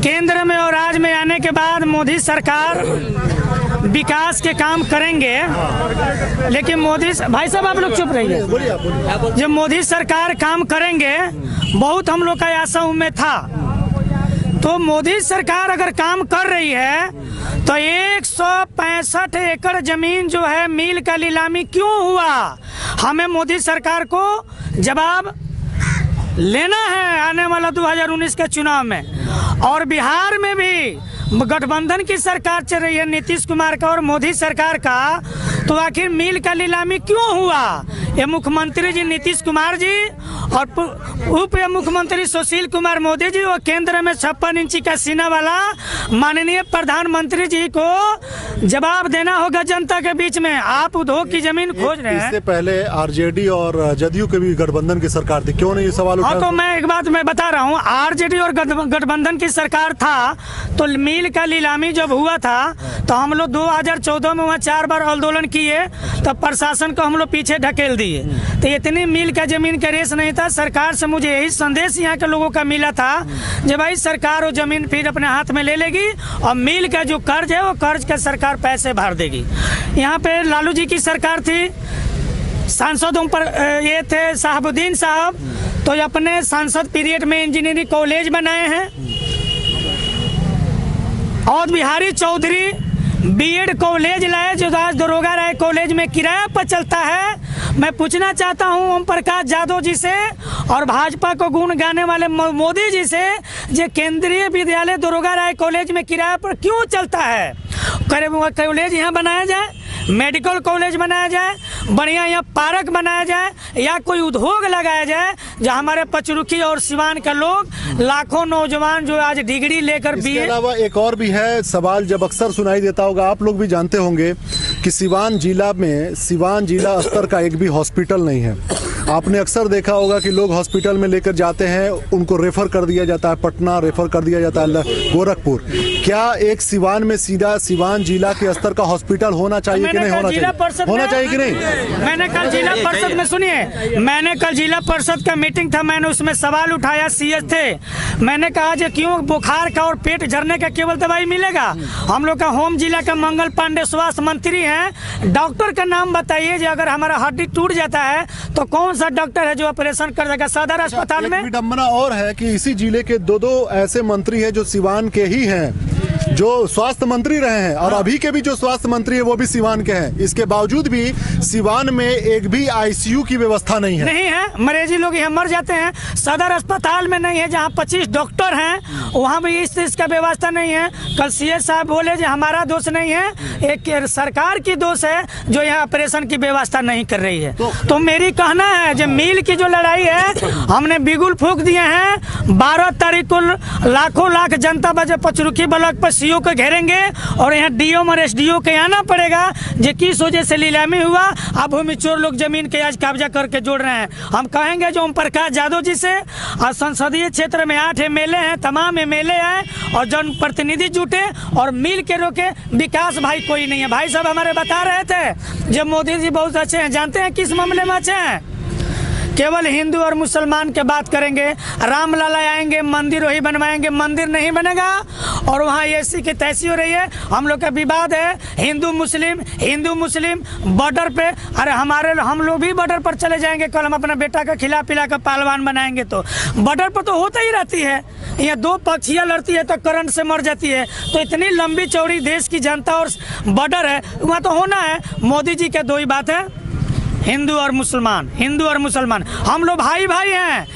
केंद्र में और राज्य में आने के बाद मोदी सरकार विकास के काम करेंगे, लेकिन मोदी भाई साहब आप लोग चुप रहिए। जब मोदी सरकार काम करेंगे बहुत हम लोग का आशा उम्मीद था, तो मोदी सरकार अगर काम कर रही है तो 165 एकड़ जमीन जो है मिल का नीलामी क्यों हुआ? हमें मोदी सरकार को जवाब लेना है आने वाला 2019 के चुनाव में। और बिहार में भी गठबंधन की सरकार चल रही है, नीतीश कुमार का और मोदी सरकार का, तो आखिर मिल का नीलामी क्यों हुआ? ये मुख्यमंत्री जी नीतीश कुमार जी और उप मुख्यमंत्री सुशील कुमार मोदी जी और केंद्र में 56 इंची का सीना वाला माननीय प्रधानमंत्री जी को जवाब देना होगा जनता के बीच में। आप उद्योग की जमीन खोज रहे हैं। इससे पहले आरजेडी और जदयू के भी गठबंधन की सरकार थी, क्यों नहीं ये सवाल उठाया? तो मैं एक बात मैं बता रहा हूँ, आरजेडी और गठबंधन की सरकार था तो मिल का नीलामी जब हुआ था तो हम लोग 2014 में वहाँ 4 बार आंदोलन किए, तो प्रशासन को हम लोग पीछे ढकेल दिए। तो इतनी मिल का जमीन का रेस नहीं था। सरकार से मुझे यही संदेश यहाँ के लोगों का मिला था जब भाई सरकार वो जमीन फिर अपने हाथ में ले लेगी और मिल का जो कर्ज है वो कर्ज का सरकार पैसे भर देगी। यहाँ पे लालू जी की सरकार थी, सांसदों पर ये थे साहबुद्दीन साहब, तो अपने सांसद पीरियड में इंजीनियरिंग कॉलेज बनाए हैं। और बिहारी चौधरी बीएड कॉलेज लाए जो आज दरोगा राय कॉलेज में किराया पर चलता है। मैं पूछना चाहता हूं ओम प्रकाश यादव जी से और भाजपा को गुण गाने वाले मोदी जी से, जो केंद्रीय विद्यालय दरोगा राय कॉलेज में किराया पर क्यों चलता है? कॉलेज यहाँ बनाया जाए, मेडिकल कॉलेज बनाया जाए, बढ़िया यहाँ पार्क बनाया जाए या कोई उद्योग लगाया जाए जहाँ हमारे पचरुखी और सिवान के लोग लाखों नौजवान जो आज डिग्री लेकर इसके अलावा एक और भी है सवाल, जब अक्सर सुनाई देता होगा, आप लोग भी जानते होंगे कि सिवान जिला स्तर का एक भी हॉस्पिटल नहीं है। आपने अक्सर देखा होगा कि लोग हॉस्पिटल में लेकर जाते हैं, उनको रेफर कर दिया जाता है पटना, रेफर कर दिया जाता है गोरखपुर। क्या एक सिवान में सीधा सिवान जिला के स्तर का हॉस्पिटल होना चाहिए कि नहीं होना चाहिए? होना चाहिए कि नहीं? मैंने कल जिला परिषद में सुनिए, मैंने कल जिला परिषद का मीटिंग था, मैंने उसमें सवाल उठाया, सीएस थे। मैंने कहा जो क्यों बुखार का और पेट झरने का केवल दवाई मिलेगा? हम लोग का होम जिला का मंगल पांडे स्वास्थ्य मंत्री हैं, डॉक्टर का नाम बताइए जो अगर हमारा हड्डी टूट जाता है तो कौन सा डॉक्टर है जो ऑपरेशन कर देगा सदर अस्पताल में? विडंबना और है कि इसी जिले के दो ऐसे मंत्री हैं जो सिवान के ही हैं, जो स्वास्थ्य मंत्री रहे हैं और अभी के भी जो स्वास्थ्य मंत्री है वो भी सिवान के हैं। इसके बावजूद भी सिवान में एक भी आईसीयू की व्यवस्था नहीं है। मरीजी लोग यहाँ मर जाते हैं। सदर अस्पताल में नहीं है, जहाँ 25 डॉक्टर हैं वहाँ भी इस चीज का व्यवस्था नहीं है। कल सीएस साहब बोले जो हमारा दोष नहीं है, एक सरकार की दोष है जो यहाँ ऑपरेशन की व्यवस्था नहीं कर रही है। तो मेरी कहना है जो मिल की जो लड़ाई है हमने बिगुल फूंक दिए हैं। 12 तारीख को लाखों लाख जनता बजे पचरुखी ब्लॉक पर सीओ को घेरेंगे और यहाँ डीएम और एसडीओ के आना पड़ेगा जो किस वजह से नीलामी हुआ। अब भूमि चोर लोग जमीन के आज कब्जा करके जोड़ रहे हैं। हम कहेंगे जो ओम प्रकाश यादव जी से, और संसदीय क्षेत्र में 8 एमएलए हैं, तमाम एमएलए हैं और जनप्रतिनिधि जुटे और मिल के रोके। विकास भाई कोई नहीं है। भाई साहब हमारे बता रहे थे जब मोदी जी बहुत अच्छे हैं, जानते हैं किस मामले में अच्छे हैं? केवल हिंदू और मुसलमान के बात करेंगे, राम लाला आएंगे मंदिर वही बनवाएंगे, मंदिर नहीं बनेगा और वहाँ ऐसी की तैसी हो रही है। हम लोग का विवाद है हिंदू मुस्लिम बॉर्डर पे। अरे हम लोग भी बॉर्डर पर चले जाएंगे, कल हम अपना बेटा का खिला पिला कर पहलवान बनाएंगे। तो बॉर्डर पर तो होता ही रहती है, यहाँ 2 पक्षियाँ लड़ती है तो करंट से मर जाती है। तो इतनी लंबी चौड़ी देश की जनता और बॉर्डर है, वहाँ तो होना है। मोदी जी के 2 ही बात है, हिंदू और मुसलमान हम लोग भाई भाई हैं।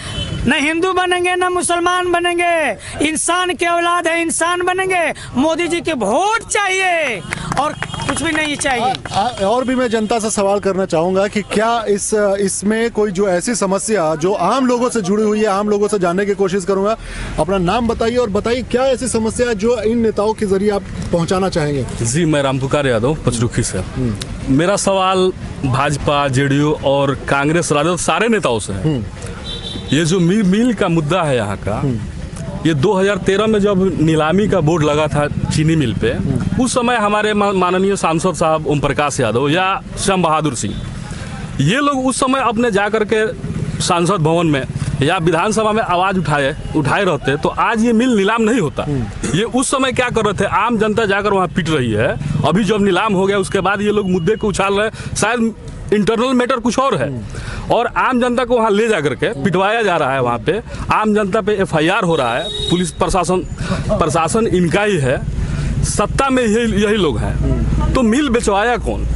न हिंदू बनेंगे न मुसलमान बनेंगे, इंसान के औलाद है, इंसान बनेंगे। मोदी जी के वोट चाहिए और कुछ भी नहीं चाहिए। और भी मैं जनता से सवाल करना चाहूंगा कि क्या इसमें कोई जो ऐसी समस्या जो आम लोगों से जुड़ी हुई है, आम लोगों से जानने की कोशिश करूंगा। अपना नाम बताइए और बताइए क्या ऐसी समस्या है जो इन नेताओं के जरिए आप पहुंचाना चाहेंगे। जी, मैं रामपुकार यादव पचरुखी से। मेरा सवाल भाजपा, जेडीयू और कांग्रेस राजद सारे नेताओं से है। ये जो मिल का मुद्दा है यहाँ का, ये 2013 में जब नीलामी का बोर्ड लगा था चीनी मिल पे, उस समय हमारे माननीय सांसद साहब ओम प्रकाश यादव या श्याम बहादुर सिंह, ये लोग उस समय अपने जा करके सांसद भवन में या विधानसभा में आवाज उठाए रहते तो आज ये मिल नीलाम नहीं होता। ये उस समय क्या कर रहे थे, आम जनता जाकर वहाँ पिट रही है। अभी जब नीलाम हो गया उसके बाद ये लोग मुद्दे को उछाल रहे हैं, शायद इंटरनल मैटर कुछ और है और आम जनता को वहाँ ले जा करके पिटवाया जा रहा है। वहाँ पे आम जनता पे FIR हो रहा है। पुलिस प्रशासन इनका ही है, सत्ता में यही लोग हैं। तो मिल बेचवाया कौन?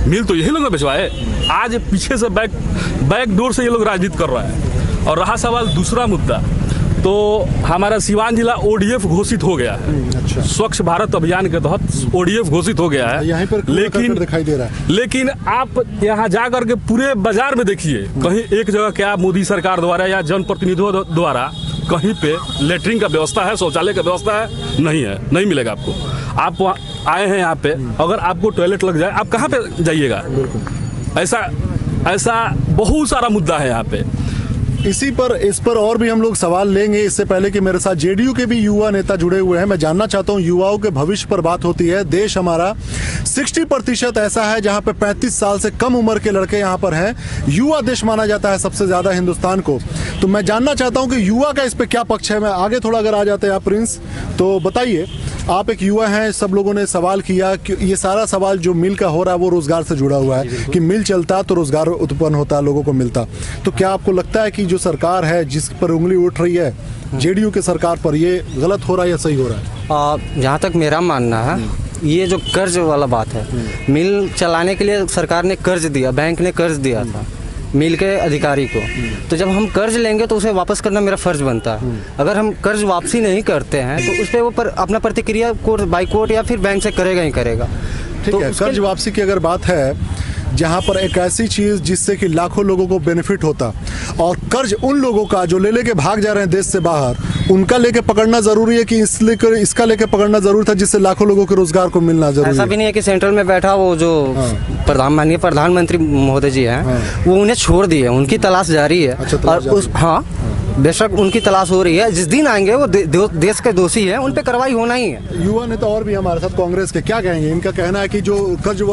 मिल तो यही लोग ने बेचवाए। आज पीछे से बैक डोर से ये लोग राजनीति कर रहे हैं। और रहा सवाल दूसरा मुद्दा, तो हमारा सिवान जिला ODF घोषित हो गया है। अच्छा। स्वच्छ भारत अभियान के तहत ODF घोषित हो गया है। यहाँ पर लेकिन दिखाई दे रहा है। लेकिन आप यहाँ जा करके पूरे बाजार में देखिए, कहीं एक जगह क्या मोदी सरकार द्वारा या जनप्रतिनिधियों द्वारा कहीं पे लेटरिन का व्यवस्था है, शौचालय का व्यवस्था है? नहीं है, नहीं मिलेगा आपको। आप आए हैं यहाँ पे, अगर आपको टॉयलेट लग जाए आप कहाँ पे जाइएगा? ऐसा बहुत सारा मुद्दा है यहाँ पे। इस पर और भी हम लोग सवाल लेंगे। इससे पहले कि मेरे साथ जेडीयू के भी युवा नेता जुड़े हुए हैं, मैं जानना चाहता हूं, युवाओं के भविष्य पर बात होती है। देश हमारा 60% ऐसा है जहां पे 35 साल से कम उम्र के लड़के यहां पर हैं। युवा देश माना जाता है सबसे ज्यादा हिंदुस्तान को। तो मैं जानना चाहता हूं कि युवा का इस पे क्या पक्ष है। मैं आगे थोड़ा अगर आ जाते हैं आप प्रिंस, तो बताइए, आप एक युवा हैं, सब लोगों ने सवाल किया कि ये सारा सवाल जो मिल का हो रहा है वो रोजगार से जुड़ा हुआ है कि मिल चलता तो रोजगार उत्पन्न होता, लोगों को मिलता। तो क्या आपको लगता है कि जो सरकार है जिस पर उंगली उठ रही है जेडीयू के सरकार पर, ये गलत हो रहा है या सही हो रहा है? जहाँ तक मेरा मानना है, ये जो कर्ज वाला बात है, मिल चलाने के लिए सरकार ने कर्ज दिया, बैंक ने कर्ज दिया था मिल के अधिकारी को। तो जब हम कर्ज लेंगे तो उसे वापस करना मेरा फर्ज बनता है। अगर हम कर्ज वापसी नहीं करते हैं तो उस पर वो अपना प्रतिक्रिया कोर्ट, बाई कोर्ट या फिर बैंक से करेगा ही करेगा। ठीक है, कर्ज वापसी की अगर बात है, जहां पर एक ऐसी चीज जिससे कि लाखों लोगों को बेनिफिट होता, और कर्ज उन लोगों का जो ले लेके भाग जा रहे हैं देश से बाहर, उनका लेके पकड़ना जरूरी है कि इसका लेके पकड़ना जरूरी था जिससे लाखों लोगों के रोजगार को मिलना जरूरी है? ऐसा भी नहीं है कि सेंट्रल में बैठा वो जो माननीय प्रधानमंत्री महोदय जी हैं, वो उन्हें छोड़ दिए, उनकी तलाश जारी है। हाँ, बेशक उनकी तलाश हो रही है। जिस दिन आएंगे वो देश के दोषी है, उन पे कार्रवाई होना ही है। युवा नेता और भी हमारे साथ कांग्रेस के, क्या कहेंगे? इनका कहना है कि जो कर्ज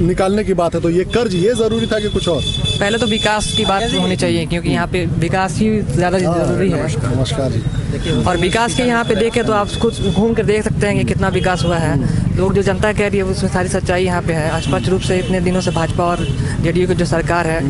निकालने की बात है, तो ये कर्ज ये जरूरी था कि कुछ और? पहले तो विकास की बात होनी चाहिए, क्योंकि यहाँ पे विकास ही ज्यादा जरूरी है। नमस्कार जी। और विकास के यहाँ पे देखें तो आप खुद घूम कर देख सकते हैं कि कितना विकास हुआ है। लोग जो जनता कह रही है उसमें सारी सच्चाई यहाँ पे है। स्पष्ट रूप से इतने दिनों से भाजपा और जेडीयू की जो सरकार है,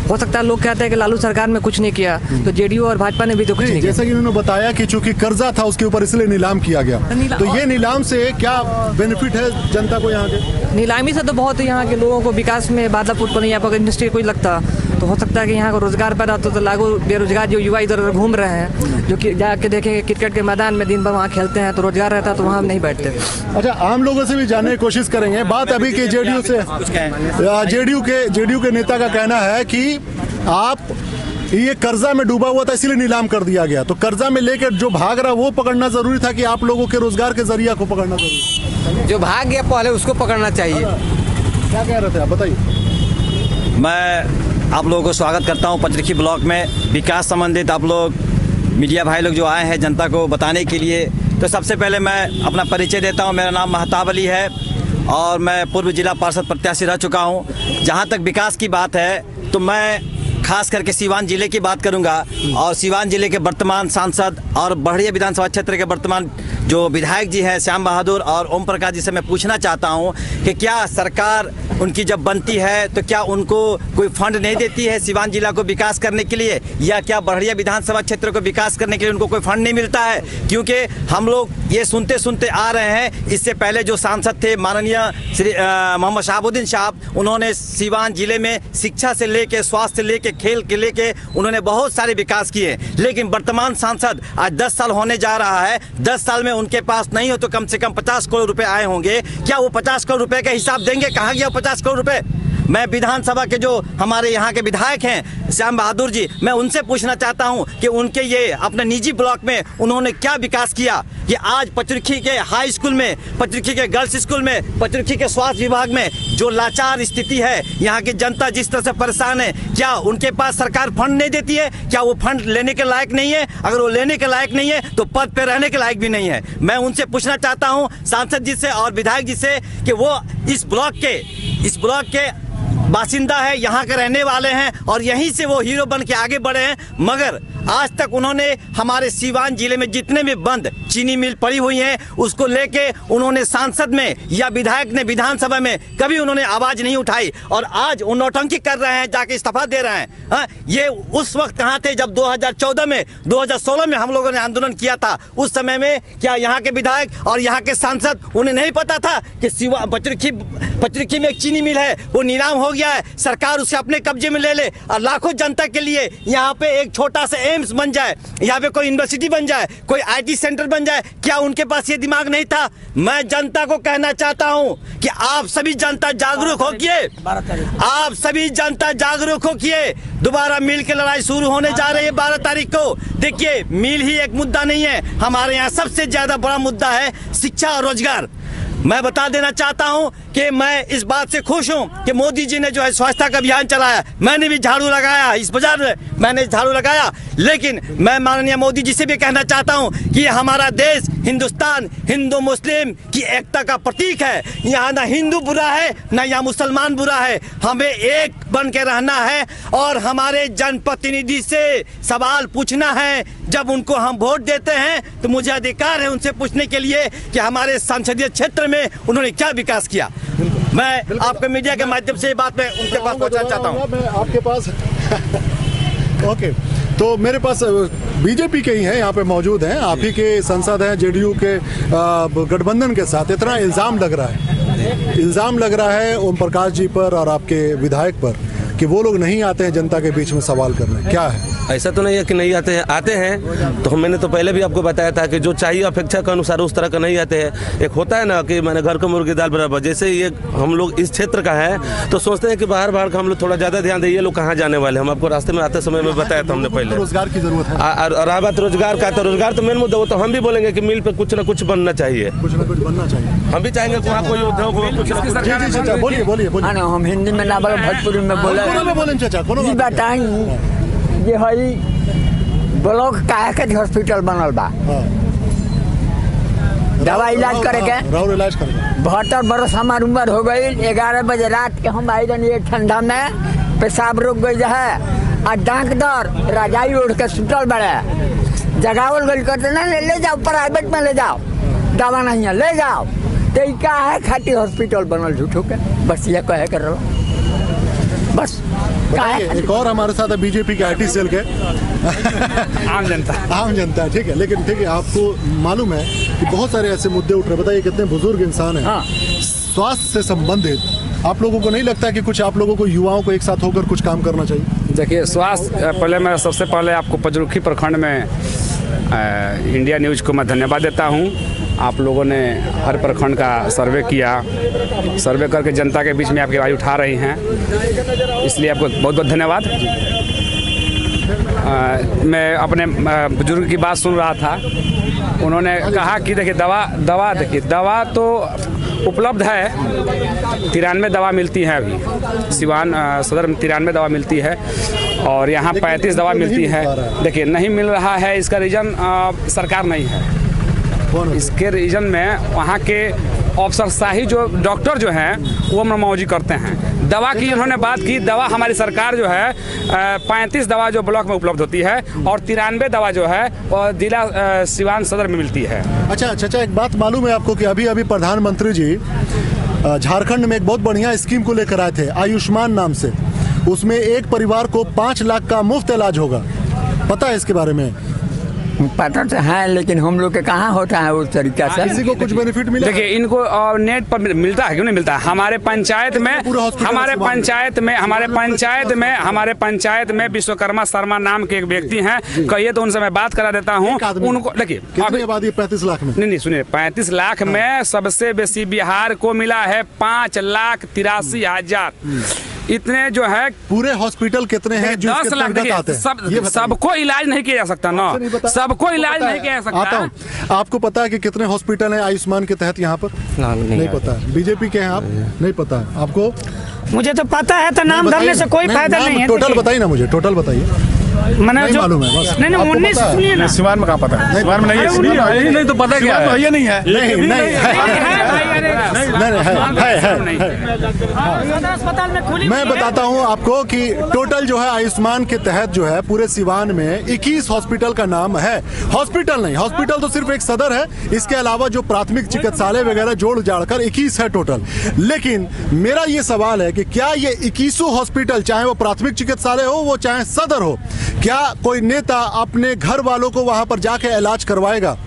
हो सकता है लोग कहते हैं कि लालू सरकार में कुछ नहीं किया, तो जेडीयू और भाजपा ने भी तो कुछ नहीं किया। जैसा कि उन्होंने बताया कि चूंकि कर्जा था उसके ऊपर इसलिए नीलाम किया गया, तो ये नीलाम से क्या बेनिफिट है जनता को यहाँ के? नीलामी से तो बहुत यहाँ के लोगों को विकास में बाधा फुट यहाँ पर इंडस्ट्री कोई लगता तो हो सकता है कि यहाँ को रोजगार पैदा होता। तो लागू बेरोजगार जो युवा इधर उधर घूम रहे हैं, जो कि जाके देखेंगे क्रिकेट के मैदान में दिन भर वहाँ खेलते हैं, तो रोजगार रहता तो वहाँ नहीं बैठते। अच्छा, आम लोगों से भी जानने की कोशिश करेंगे। बात अभी के जेडीयू से, जेडीयू के नेता का कहना है कि आप ये कर्जा में डूबा हुआ था इसलिए नीलाम कर दिया गया, तो कर्जा में लेकर जो भाग रहा वो पकड़ना जरूरी था कि आप लोगों के रोजगार के जरिया को पकड़ना जरूरी? जो भाग गया पहले उसको पकड़ना चाहिए। क्या कह रहे थे आप, बताइए। मैं आप लोगों को स्वागत करता हूं पचरुखी ब्लॉक में। विकास संबंधित आप लोग मीडिया भाई लोग जो आए हैं जनता को बताने के लिए, तो सबसे पहले मैं अपना परिचय देता हूं। मेरा नाम महताब अली है और मैं पूर्व जिला पार्षद प्रत्याशी रह चुका हूं। जहां तक विकास की बात है तो मैं खास करके सीवान जिले की बात करूंगा, और सीवान जिले के वर्तमान सांसद और बड़िया विधानसभा क्षेत्र के वर्तमान जो विधायक जी हैं श्याम बहादुर और ओम प्रकाश जी से मैं पूछना चाहता हूं कि क्या सरकार उनकी जब बनती है तो क्या उनको कोई फंड नहीं देती है सिवान जिला को विकास करने के लिए, या क्या बड़हरिया विधानसभा क्षेत्र को विकास करने के लिए उनको कोई फंड नहीं मिलता है? क्योंकि हम लोग ये सुनते सुनते आ रहे हैं, इससे पहले जो सांसद थे माननीय श्री मोहम्मद शहाबुद्दीन साहब, उन्होंने सिवान जिले में शिक्षा से लेके स्वास्थ्य से लेके खेल के लेके उन्होंने बहुत सारे विकास किए। लेकिन वर्तमान सांसद आज 10 साल होने जा रहा है, 10 साल में उनके पास नहीं हो तो कम से कम 50 करोड़ रुपए आए होंगे। क्या वो 50 करोड़ रुपए का हिसाब देंगे? कहाँ गया 50 करोड़ रुपए? मैं विधानसभा के जो हमारे यहाँ के विधायक हैं श्याम बहादुर जी, मैं उनसे पूछना चाहता हूँ कि उनके ये अपने निजी ब्लॉक में उन्होंने क्या विकास किया कि आज पचरुखी के हाई स्कूल में, पचरुखी के गर्ल्स स्कूल में, पचरुखी के स्वास्थ्य विभाग में जो लाचार स्थिति है, यहाँ की जनता जिस तरह से परेशान है, क्या उनके पास सरकार फंड नहीं देती है? क्या वो फंड लेने के लायक नहीं है? अगर वो लेने के लायक नहीं है तो पद पे रहने के लायक भी नहीं है। मैं उनसे पूछना चाहता हूँ सांसद जी से और विधायक जी से कि वो इस ब्लॉक के बासिंदा है, यहाँ के रहने वाले हैं और यहीं से वो हीरो बन के आगे बढ़े हैं, मगर आज तक उन्होंने हमारे सिवान जिले में जितने भी बंद चीनी मिल पड़ी हुई हैं उसको लेके उन्होंने सांसद में या विधायक ने विधानसभा में कभी उन्होंने आवाज नहीं उठाई और आज वो नौटंकी कर रहे हैं, जाके इस्तीफा दे रहे हैं। ये उस वक्त कहाँ थे जब 2016 में हम लोगों ने आंदोलन किया था? उस समय में क्या यहाँ के विधायक और यहाँ के सांसद उन्हें नहीं पता था कि पचरुखी में एक चीनी मिल है, वो नीलाम हो गया है, सरकार उसे अपने कब्जे में ले ले और लाखों जनता के लिए यहाँ पे एक छोटा सा एम्स बन जाए, यहाँ पे कोई यूनिवर्सिटी बन जाए, कोई IT सेंटर बन जाए? क्या उनके पास ये दिमाग नहीं था? मैं जनता को कहना चाहता हूँ कि आप सभी जनता जागरूक होकिए, आप सभी जनता जागरूक होकिए। दोबारा मिल की लड़ाई शुरू होने जा रही है 12 तारीख को। देखिए, मिल ही एक मुद्दा नहीं है, हमारे यहाँ सबसे ज्यादा बड़ा मुद्दा है शिक्षा और रोजगार। मैं बता देना चाहता हूं कि मैं इस बात से खुश हूं कि मोदी जी ने जो है स्वच्छता का अभियान चलाया, मैंने भी झाड़ू लगाया, इस बाजार में मैंने झाड़ू लगाया। लेकिन मैं माननीय मोदी जी से भी कहना चाहता हूं कि हमारा देश हिंदुस्तान हिंदू मुस्लिम की एकता का प्रतीक है। यहाँ ना हिंदू बुरा है ना यहाँ मुसलमान बुरा है, हमें एक बन के रहना है और हमारे जनप्रतिनिधि से सवाल पूछना है। जब उनको हम वोट देते हैं तो मुझे अधिकार है उनसे पूछने के लिए कि हमारे संसदीय क्षेत्र में उन्होंने क्या विकास किया। मैं आपके मीडिया के माध्यम से ये बात मैं उनके पास पहुंचाना चाहता हूं। मैं आपके पास ओके, तो मेरे पास बीजेपी के ही हैं यहाँ पे मौजूद हैं, आप ही के सांसद हैं जेडीयू के गठबंधन के साथ। इतना इल्जाम लग रहा है ओम प्रकाश जी पर और आपके विधायक पर कि वो लोग नहीं आते हैं जनता के बीच में सवाल करने, क्या है? ऐसा तो नहीं है कि नहीं आते हैं तो मैंने तो पहले भी आपको बताया था कि जो चाहिए अपेक्षा के अनुसार उस तरह का नहीं आते हैं। एक होता है ना कि मैंने घर को मुर्गी दाल बराबर, जैसे ये हम लोग इस क्षेत्र का है तो सोचते हैं कि बाहर का हम लोग थोड़ा ज्यादा ध्यान दें, ये लोग कहाँ जाने वाले। हम आपको रास्ते में आते समय में बताया था हमने पहले, रोजगार की जरूरत है। और बात रोजगार का, तो रोजगार तो मेन मुद्दा, वो तो हम भी बोलेंगे कि मिल पे कुछ ना कुछ बनना चाहिए, हम भी चाहेंगे वहाँ कोई उद्योग हो, कुछ। बोलिए। हम हिंदी में ना बोले, भोजपुरी में बोले। बताएं ये हई ब्लॉक काहे के हॉस्पिटल बनल बा, दवा इलाज करे के 72 बरस हमार उम्र हो गई। 11 बजे रात के हम आई रही ठंडा में, पेशाब रुक गई है और डॉक्टर रजाई ओढ़ के सुतल बड़े, जगावल गई करते ना ले जाओ प्राइवेट में ले जाओ, दवा नहीं है ले जाओ। तो क्या है खाटी हॉस्पिटल बनल झूठो के, बस ये कहे कर रहा बस। एक और हमारे साथ है बीजेपी के IT सेल के आम जनता ठीक है, लेकिन ठीक है, आपको मालूम है कि बहुत सारे ऐसे मुद्दे उठ रहे। बताइए, कितने बुजुर्ग इंसान हैं, स्वास्थ्य से संबंधित आप लोगों को नहीं लगता कि कुछ आप लोगों को, युवाओं को एक साथ होकर कुछ काम करना चाहिए? देखिए, स्वास्थ्य पहले मैं सबसे पहले आपको पचरुखी प्रखंड में इंडिया न्यूज को मैं धन्यवाद देता हूं। आप लोगों ने हर प्रखंड का सर्वे किया, सर्वे करके जनता के बीच में आपकी आवाज़ उठा रही हैं, इसलिए आपको बहुत बहुत धन्यवाद। मैं अपने बुजुर्ग की बात सुन रहा था, उन्होंने कहा कि देखिए दवा तो उपलब्ध है, 93 दवा मिलती है अभी सिवान सदर में, 93 दवा मिलती है और यहाँ 35 दवा मिलती है। देखिए, नहीं मिल रहा है, इसका रीज़न सरकार नहीं है। इसके रीजन में वहाँ के अफसरशाही जो डॉक्टर जो हैं वो मनमौजी करते हैं। दवा की उन्होंने बात की, दवा हमारी सरकार जो है 35 दवा जो ब्लॉक में उपलब्ध होती है और 93 दवा जो है वो जिला सिवान सदर में मिलती है। अच्छा, एक बात मालूम है आपको कि अभी प्रधानमंत्री जी झारखंड में एक बहुत बढ़िया स्कीम को लेकर आए थे, आयुष्मान नाम से। उसमें एक परिवार को 5 लाख का मुफ्त इलाज होगा, पता है इसके बारे में? पता तो है, लेकिन हम लोग के कहाँ होता है उस तरीके से। किसी को कुछ बेनिफिट मिला? देखिए, इनको नेट पर मिलता है, क्यों नहीं मिलता? हमारे पंचायत में विश्वकर्मा शर्मा नाम के एक व्यक्ति हैं, कहिए तो उनसे मैं बात करा देता हूँ। उनको देखिए, कितनी आबादी 35 लाख में? नहीं सुनिए, 35 लाख में सबसे बेसी बिहार को मिला है 5,83,000। इतने जो है पूरे हॉस्पिटल कितने हैं? 10 लाख। सबको इलाज नहीं किया जा सकता ना, सबको इलाज नहीं किया जा सकता। आता हूँ, आपको पता है कि कितने हॉस्पिटल हैं आयुष्मान के तहत यहाँ पर? नहीं पता है। बीजेपी के हैं आप? नहीं पता है आपको? मुझे तो पता है, तो नाम धरने से कोई फायदा नहीं है। टोटल बताइए ना मुझे, टोटल बताइए। नहीं मालूम है बस। नहीं 19 सुनिए ना। सिवान में कहाँ पता है? सिवान में नहीं है। नहीं तो पता क्या है? ये नहीं है। अस्पताल में खुली। मैं बताता हूँ आपको कि टोटल जो है आयुष्मान के तहत जो है पूरे सिवान में 21 हॉस्पिटल का नाम है। हॉस्पिटल नहीं, हॉस्पिटल तो सिर्फ एक सदर है, इसके अलावा जो प्राथमिक चिकित्सालय वगैरह जोड़ जाड़कर 21 है टोटल। लेकिन मेरा ये सवाल है कि क्या ये 21 हॉस्पिटल, चाहे वो प्राथमिक चिकित्सालय हो, वो चाहे सदर हो, क्या कोई नेता अपने घर वालों को वहां पर जाके इलाज करवाएगा?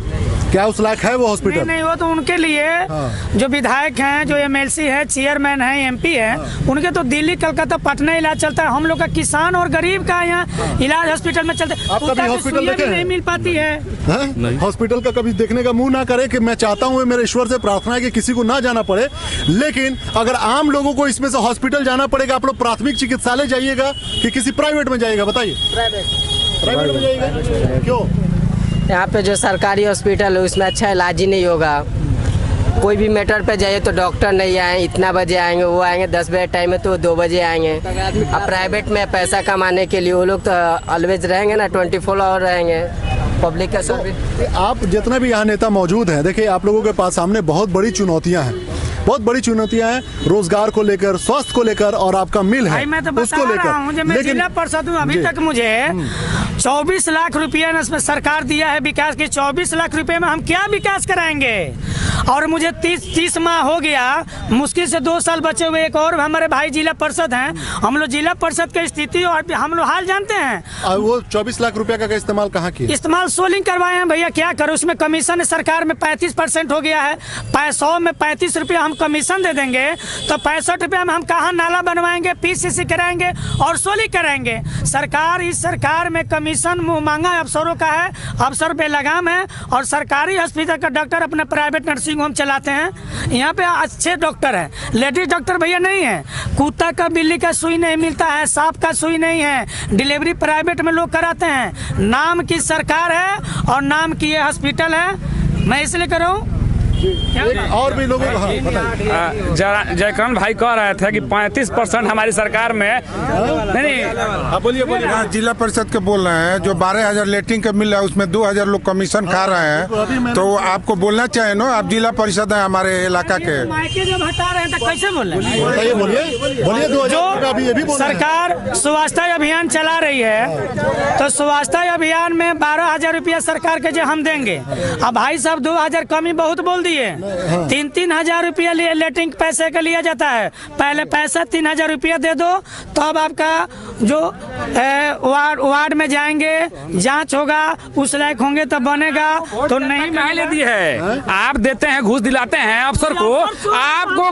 क्या उस लायक है वो हॉस्पिटल? नहीं, वो तो उनके लिए जो विधायक हैं, जो एमएलसी है, चेयरमैन है, एमपी है, उनके तो दिल्ली, कलकत्ता, पटना इलाज चलता है। हम लोग का किसान और गरीब का यहाँ इलाज हॉस्पिटल में चलता है। आपका भी हॉस्पिटल देखे नहीं मिल पाती है। हॉस्पिटल का कभी देखने का मुंह ना करे कि मैं चाहता हूँ, मेरे ईश्वर से प्रार्थना है कि किसी को ना जाना पड़े। लेकिन अगर आम लोगों को इसमें से हॉस्पिटल जाना पड़ेगा, आप लोग प्राथमिक चिकित्सालय जाइएगा कि किसी प्राइवेट में जाइएगा? बताइए। प्राइवेट में जाइएगा, क्यों? यहाँ पे जो सरकारी हॉस्पिटल है उसमें अच्छा इलाज ही नहीं होगा। कोई भी मैटर पे जाइए तो डॉक्टर नहीं आए, इतना बजे आएंगे, वो आएंगे 10 बजे टाइम है तो 2 बजे आएंगे। अब प्राइवेट में पैसा कमाने के लिए वो लोग तो ऑलवेज रहेंगे ना, 24 आवर रहेंगे। पब्लिक का सर्विस। आप जितने भी यहाँ नेता मौजूद हैं, देखिए आप लोगों के पास सामने बहुत बड़ी चुनौतियाँ हैं, बहुत बड़ी चुनौतियां हैं, रोजगार को लेकर, स्वास्थ्य को लेकर, और आपका मिल है मैं तो उसको लेकर। मैं जिला परिषद हूँ, अभी तक मुझे 24 लाख रुपया इसमें सरकार दिया है विकास के। 24 लाख रुपए में हम क्या विकास कराएंगे? और मुझे 30 माह हो गया, मुश्किल से 2 साल बचे हुए। एक और हमारे भाई जिला परिषद हैं, हम लोग जिला परिषद की स्थिति और हम लोग हाल जानते हैं। वो 24 लाख रुपया का इस्तेमाल कहाँ किया? इस्तेमाल सोलिंग करवाए हैं भैया, क्या करो। उसमें कमीशन सरकार में 35% हो गया है। 100 में 35 रुपया हम कमीशन दे देंगे तो 65 रुपया में हम कहाँ नाला बनवाएंगे, PCC कराएंगे और सोली कराएंगे। सरकार, इस सरकार में कमीशन मुँह मांगा अफसरों का है, अफसर बेलगाम है। और सरकारी हॉस्पिटल का डॉक्टर अपने प्राइवेट नर्सिंग होम चलाते हैं। यहाँ पे अच्छे डॉक्टर हैं, लेडीज डॉक्टर भैया नहीं है। कुत्ता का, बिल्ली का सुई नहीं मिलता है, सांप का सुई नहीं है। डिलीवरी प्राइवेट में लोग कराते हैं। नाम की सरकार है और नाम की ये हॉस्पिटल है। मैं इसलिए कर रहा हूँ। और भी लोगों को जयकरण भाई कह रहे थे कि 35% हमारी सरकार में नहीं। बोलिए। जिला परिषद के बोल रहे हैं जो 12,000 लेटरिन का मिल रहा है उसमें 2,000 लोग कमीशन खा रहे हैं, तो आपको बोलना चाहिए ना, आप जिला परिषद है हमारे इलाका के। जब हटा रहे हैं तो कैसे बोल रहे हैं? जो सरकार स्वास्थ्य अभियान चला रही है तो स्वास्थ्य अभियान में 12,000 रुपया सरकार के जो हम देंगे। अब भाई साहब 2,000 कमी बहुत बोल 3-3 हजार रुपया लेटरिन पैसे का लिया जाता है। पहले पैसा 3,000 रुपया दे दो, तब आपका जो वार्ड में जाएंगे, जांच होगा, उस लायक होंगे तब बनेगा। तो नहीं पहले दी है, आप देते हैं, घूस दिलाते हैं अफसर को। आपको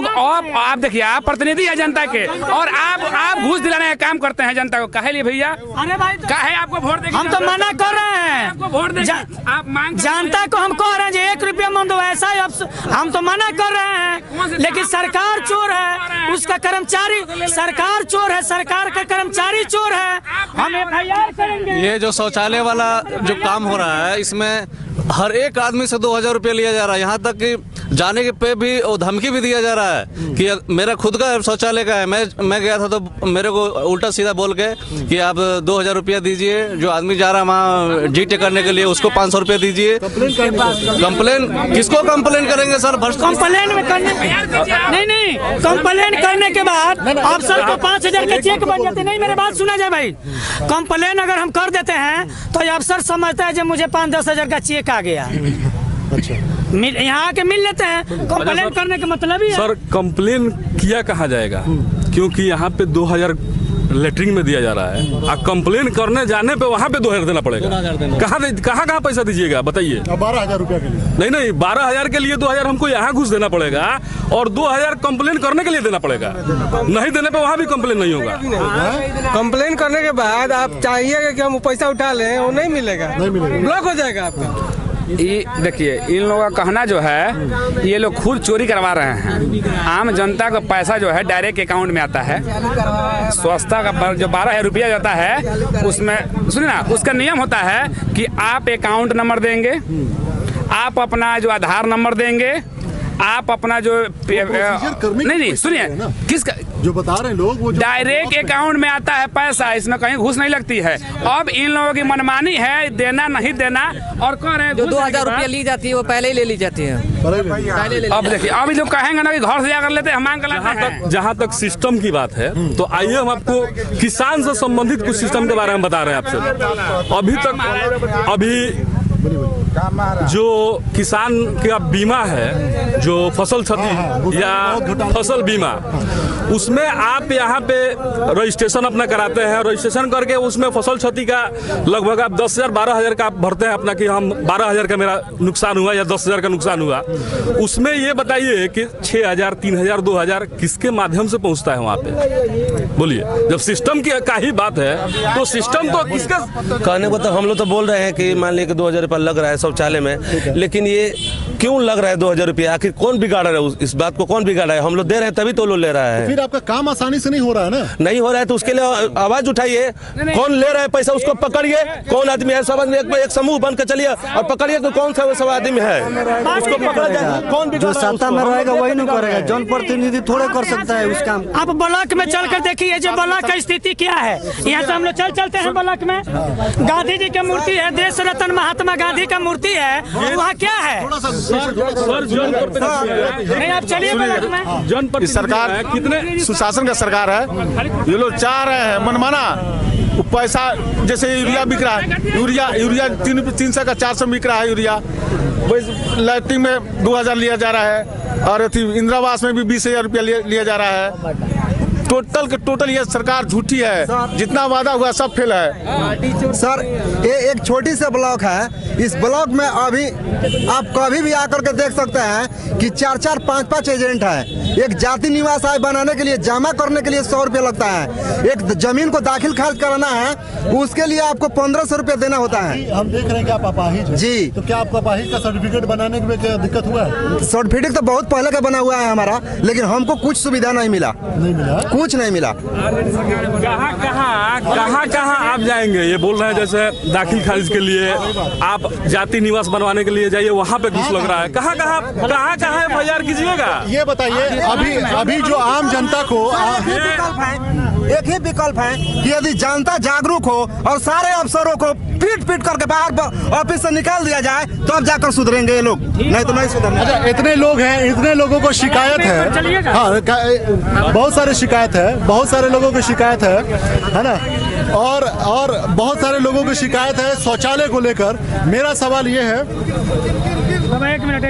आप देखिए, आप प्रतिनिधि है जनता के और आप घूस दिलाने का काम करते हैं जनता को। काहे लिए भैया? अरे भाई काहे आपको वोट देंगे? हम तो मना कर रहे हैं, आपको वोट देंगे, आप मांग जनता को हम कह रहे हैं 1 रुपया मन दो, ऐसा हम तो मना कर रहे हैं। लेकिन सरकार चोर है, उसका कर्मचारी, सरकार चोर है, सरकार का कर्मचारी चोर है। हम FIR करेंगे। ये जो शौचालय वाला जो काम हो रहा है, इसमें हर एक आदमी से 2,000 रुपये लिया जा रहा है। यहाँ तक कि जाने के पे भी धमकी भी दिया जा रहा है कि मेरा खुद का शौचालय का है। मैं गया था तो मेरे को उल्टा सीधा बोल के कि आप 2000 रुपया दीजिए, जो आदमी जा रहा है वहाँ जीटे करने के लिए उसको 500 रुपया दीजिए। कंप्लेन किसको कंप्लेन करेंगे सर? कंप्लेन में करने नहीं कंप्लेन करने के बाद अफसर को 5000 के चेक बन जाते। नहीं, मेरे बात सुना जाए भाई। कंप्लेन अगर हम कर देते हैं तो अफसर समझता है जब मुझे 5-10 हजार का चेक आ गया। अच्छा, यहाँ आके मिल लेते हैं। कंप्लेन करने का मतलब ही है सर, कंप्लेन किया कहाँ जाएगा, क्योंकि यहाँ पे 2000 लेटरिंग में दिया जा रहा है। आप कंप्लेन करने जाने पे वहाँ पे 2000 देना पड़ेगा। कहाँ पैसा दीजिएगा बताइए? 12,000 रुपया के लिए नहीं 12,000 के लिए 2000 हमको यहाँ घुस देना पड़ेगा और 2000 कंप्लेन करने के लिए देना पड़ेगा। नहीं देने पे वहाँ भी कंप्लेन नहीं होगा। कंप्लेन करने के बाद आप चाहिएगा कि हम पैसा उठा लें, वो नहीं मिलेगा, ब्लॉक हो जाएगा आपका। ये देखिए, इन लोगों का कहना जो है ये लोग खुद चोरी करवा रहे हैं। आम जनता का पैसा जो है डायरेक्ट अकाउंट में आता है। स्वच्छता का जो 12,000 रुपया जाता है उसमें सुनिए ना, उसका नियम होता है कि आप अकाउंट नंबर देंगे, आप अपना जो आधार नंबर देंगे, आप अपना जो नहीं सुनिए, किसका जो बता रहे हैं लोग वो डायरेक्ट अकाउंट में आता है पैसा, इसमें कहीं घूस नहीं लगती है। अब इन लोगों की मनमानी है, देना नहीं देना, और कह रहे हैं जो 2000 रुपया ली जाती है वो पहले ही ले ली जाती है। अब देखिए, अभी जो कहेंगे ना कि घर से जाकर लेते हैं, मांग कर लेते हैं। जहाँ तक सिस्टम की बात है तो आइए हम आपको किसान से संबंधित कुछ सिस्टम के बारे में बता रहे हैं आपसे। अभी जो किसान का बीमा है, जो फसल क्षति या फसल बीमा, उसमें आप यहाँ पे रजिस्ट्रेशन अपना कराते हैं। रजिस्ट्रेशन करके उसमें फसल क्षति का लगभग आप 10,000 12,000 का आप भरते हैं अपना, कि हम 12,000 का मेरा नुकसान हुआ या 10,000 का नुकसान हुआ। उसमें ये बताइए कि 6,000 3,000 2,000 किसके माध्यम से पहुँचता है वहाँ पे? बोलिए, जब सिस्टम की का ही बात है तो सिस्टम तो किसका कहने को तो हम लोग तो बोल रहे हैं कि मान लीजिए 2000 रुपया लग रहा है शौचालय में, लेकिन ये क्यों लग रहा है 2000 रुपया? आखिर कौन बिगाड़ रहा है? इस बात को कौन बिगाड़ रहा है? हम लोग दे रहे हैं तभी तो लोग ले रहा है। फिर आपका काम आसानी से नहीं हो रहा है ना? नहीं हो रहा है तो उसके लिए आवाज उठाइए। कौन ले रहा है पैसा उसको पकड़िए। कौन आदमी है? सब आदमी एक समूह बन के चलिए और पकड़िए कि कौन सा वो सब आदमी है, उसको पकड़ा जाए। कौन जो सत्ता में रहेगा वही नहीं करेगा, जनप्रतिनिधि थोड़े कर सकता है उस काम। आप ब्लॉक में चल कर देखिए जो ब्लॉक का स्थिति क्या है। यहाँ से हम लोग चलते हैं ब्लॉक में, गांधी जी की मूर्ति है, देश रत्न महात्मा गांधी का मूर्ति है, वहाँ क्या है? नहीं, आप चलिए ब्लॉक में। सरकार कितने सुशासन का सरकार है, ये लोग चाह रहे हैं मनमाना पैसा। जैसे यूरिया बिक रहा है, यूरिया 300 का 400 बिक रहा है यूरिया। लाइटिंग में 2000 लिया जा रहा है, और इंदिरा आवास में भी 20,000 रुपया लिया जा रहा है। टोटल ये सरकार झूठी है, जितना वादा हुआ सब फेल है। सर, ये एक छोटी सा ब्लॉक है। इस ब्लॉक में अभी आप कभी भी आकर के देख सकते हैं कि 4-4 5-5 एजेंट है। एक जाति निवास आय बनाने के लिए, जमा करने के लिए 100 रुपये लगता है। एक जमीन को दाखिल खारिज कराना है, उसके लिए आपको 1500 रुपये देना होता है। हम देख रहे हैं कि आप अपाहिज जी, तो क्या आपका अपाहिज का सर्टिफिकेट बनाने में क्या दिक्कत हुआ है? सर्टिफिकेट तो बहुत पहले का बना हुआ है हमारा, लेकिन हमको कुछ सुविधा नहीं मिला, कुछ नहीं मिला। कहाँ आप जाएंगे? ये बोल रहे हैं जैसे दाखिल खारिज के लिए, आप जाति निवास बनवाने के लिए जाइए, वहाँ पे घूस लग रहा है। कहाँ FIR कीजिएगा? ये बताइए, अभी जो आम जनता को एक ही विकल्प है कि यदि जनता जागरूक हो और सारे अफसरों को पीट करके बाहर ऑफिस से निकाल दिया जाए तो अब जाकर सुधरेंगे ये लोग, नहीं तो नहीं सुधरेंगे। अच्छा, इतने लोग हैं, इतने लोगों को शिकायत है। हाँ, बहुत सारे शिकायत है, बहुत सारे लोगों की शिकायत है ना, और बहुत सारे लोगों की शिकायत है शौचालय को लेकर। मेरा सवाल ये है, एक मिनट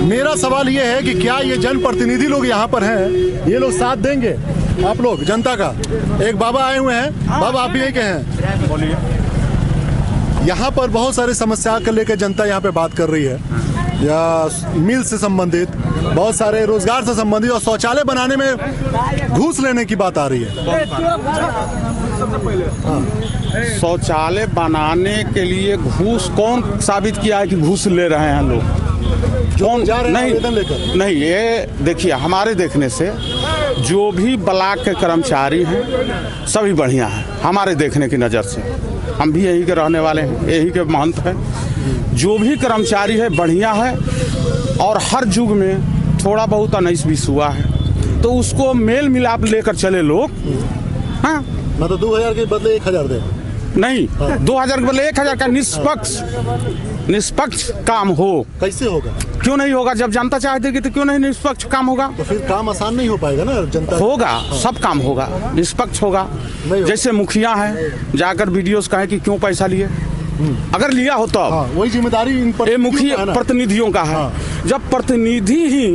मेरा सवाल ये है कि क्या ये जनप्रतिनिधि लोग यहाँ पर हैं, ये लोग साथ देंगे आप लोग जनता का? एक बाबा आए हुए हैं, बाबा आप ही के हैं, बोलिए। यहाँ पर बहुत सारी समस्या को लेकर जनता यहाँ पे बात कर रही है, या मिल से संबंधित, बहुत सारे रोजगार से संबंधित, और शौचालय बनाने में घूस लेने की बात आ रही है। शौचालय बनाने के लिए घूस कौन साबित किया है कि घूस ले रहे हैं लोग? कौन जा रहे हैं? नहीं, ये देखिए, हमारे देखने से जो भी ब्लॉक के कर्मचारी हैं सभी बढ़िया हैं, हमारे देखने की नज़र से। हम भी यही के रहने वाले हैं, यही के महंत हैं। जो भी कर्मचारी है बढ़िया है और हर युग में थोड़ा बहुत 19-20 हुआ है, तो उसको मेल मिलाप लेकर चले लोग। हाँ, मतलब 2000 के बदले 1000 दे नहीं, 2000 के बदले 1000 का निष्पक्ष काम हो। कैसे होगा? क्यों नहीं होगा? जब जनता चाहती है तो क्यों नहीं निष्पक्ष काम होगा? तो फिर काम आसान नहीं हो पाएगा ना जनता। होगा, सब काम होगा, निष्पक्ष होगा। जैसे मुखिया है, जाकर वीडियो कहे कि क्यों पैसा लिए, अगर लिया हो तो वही जिम्मेदारी इन मुखिया प्रतिनिधियों का है। जब प्रतिनिधि ही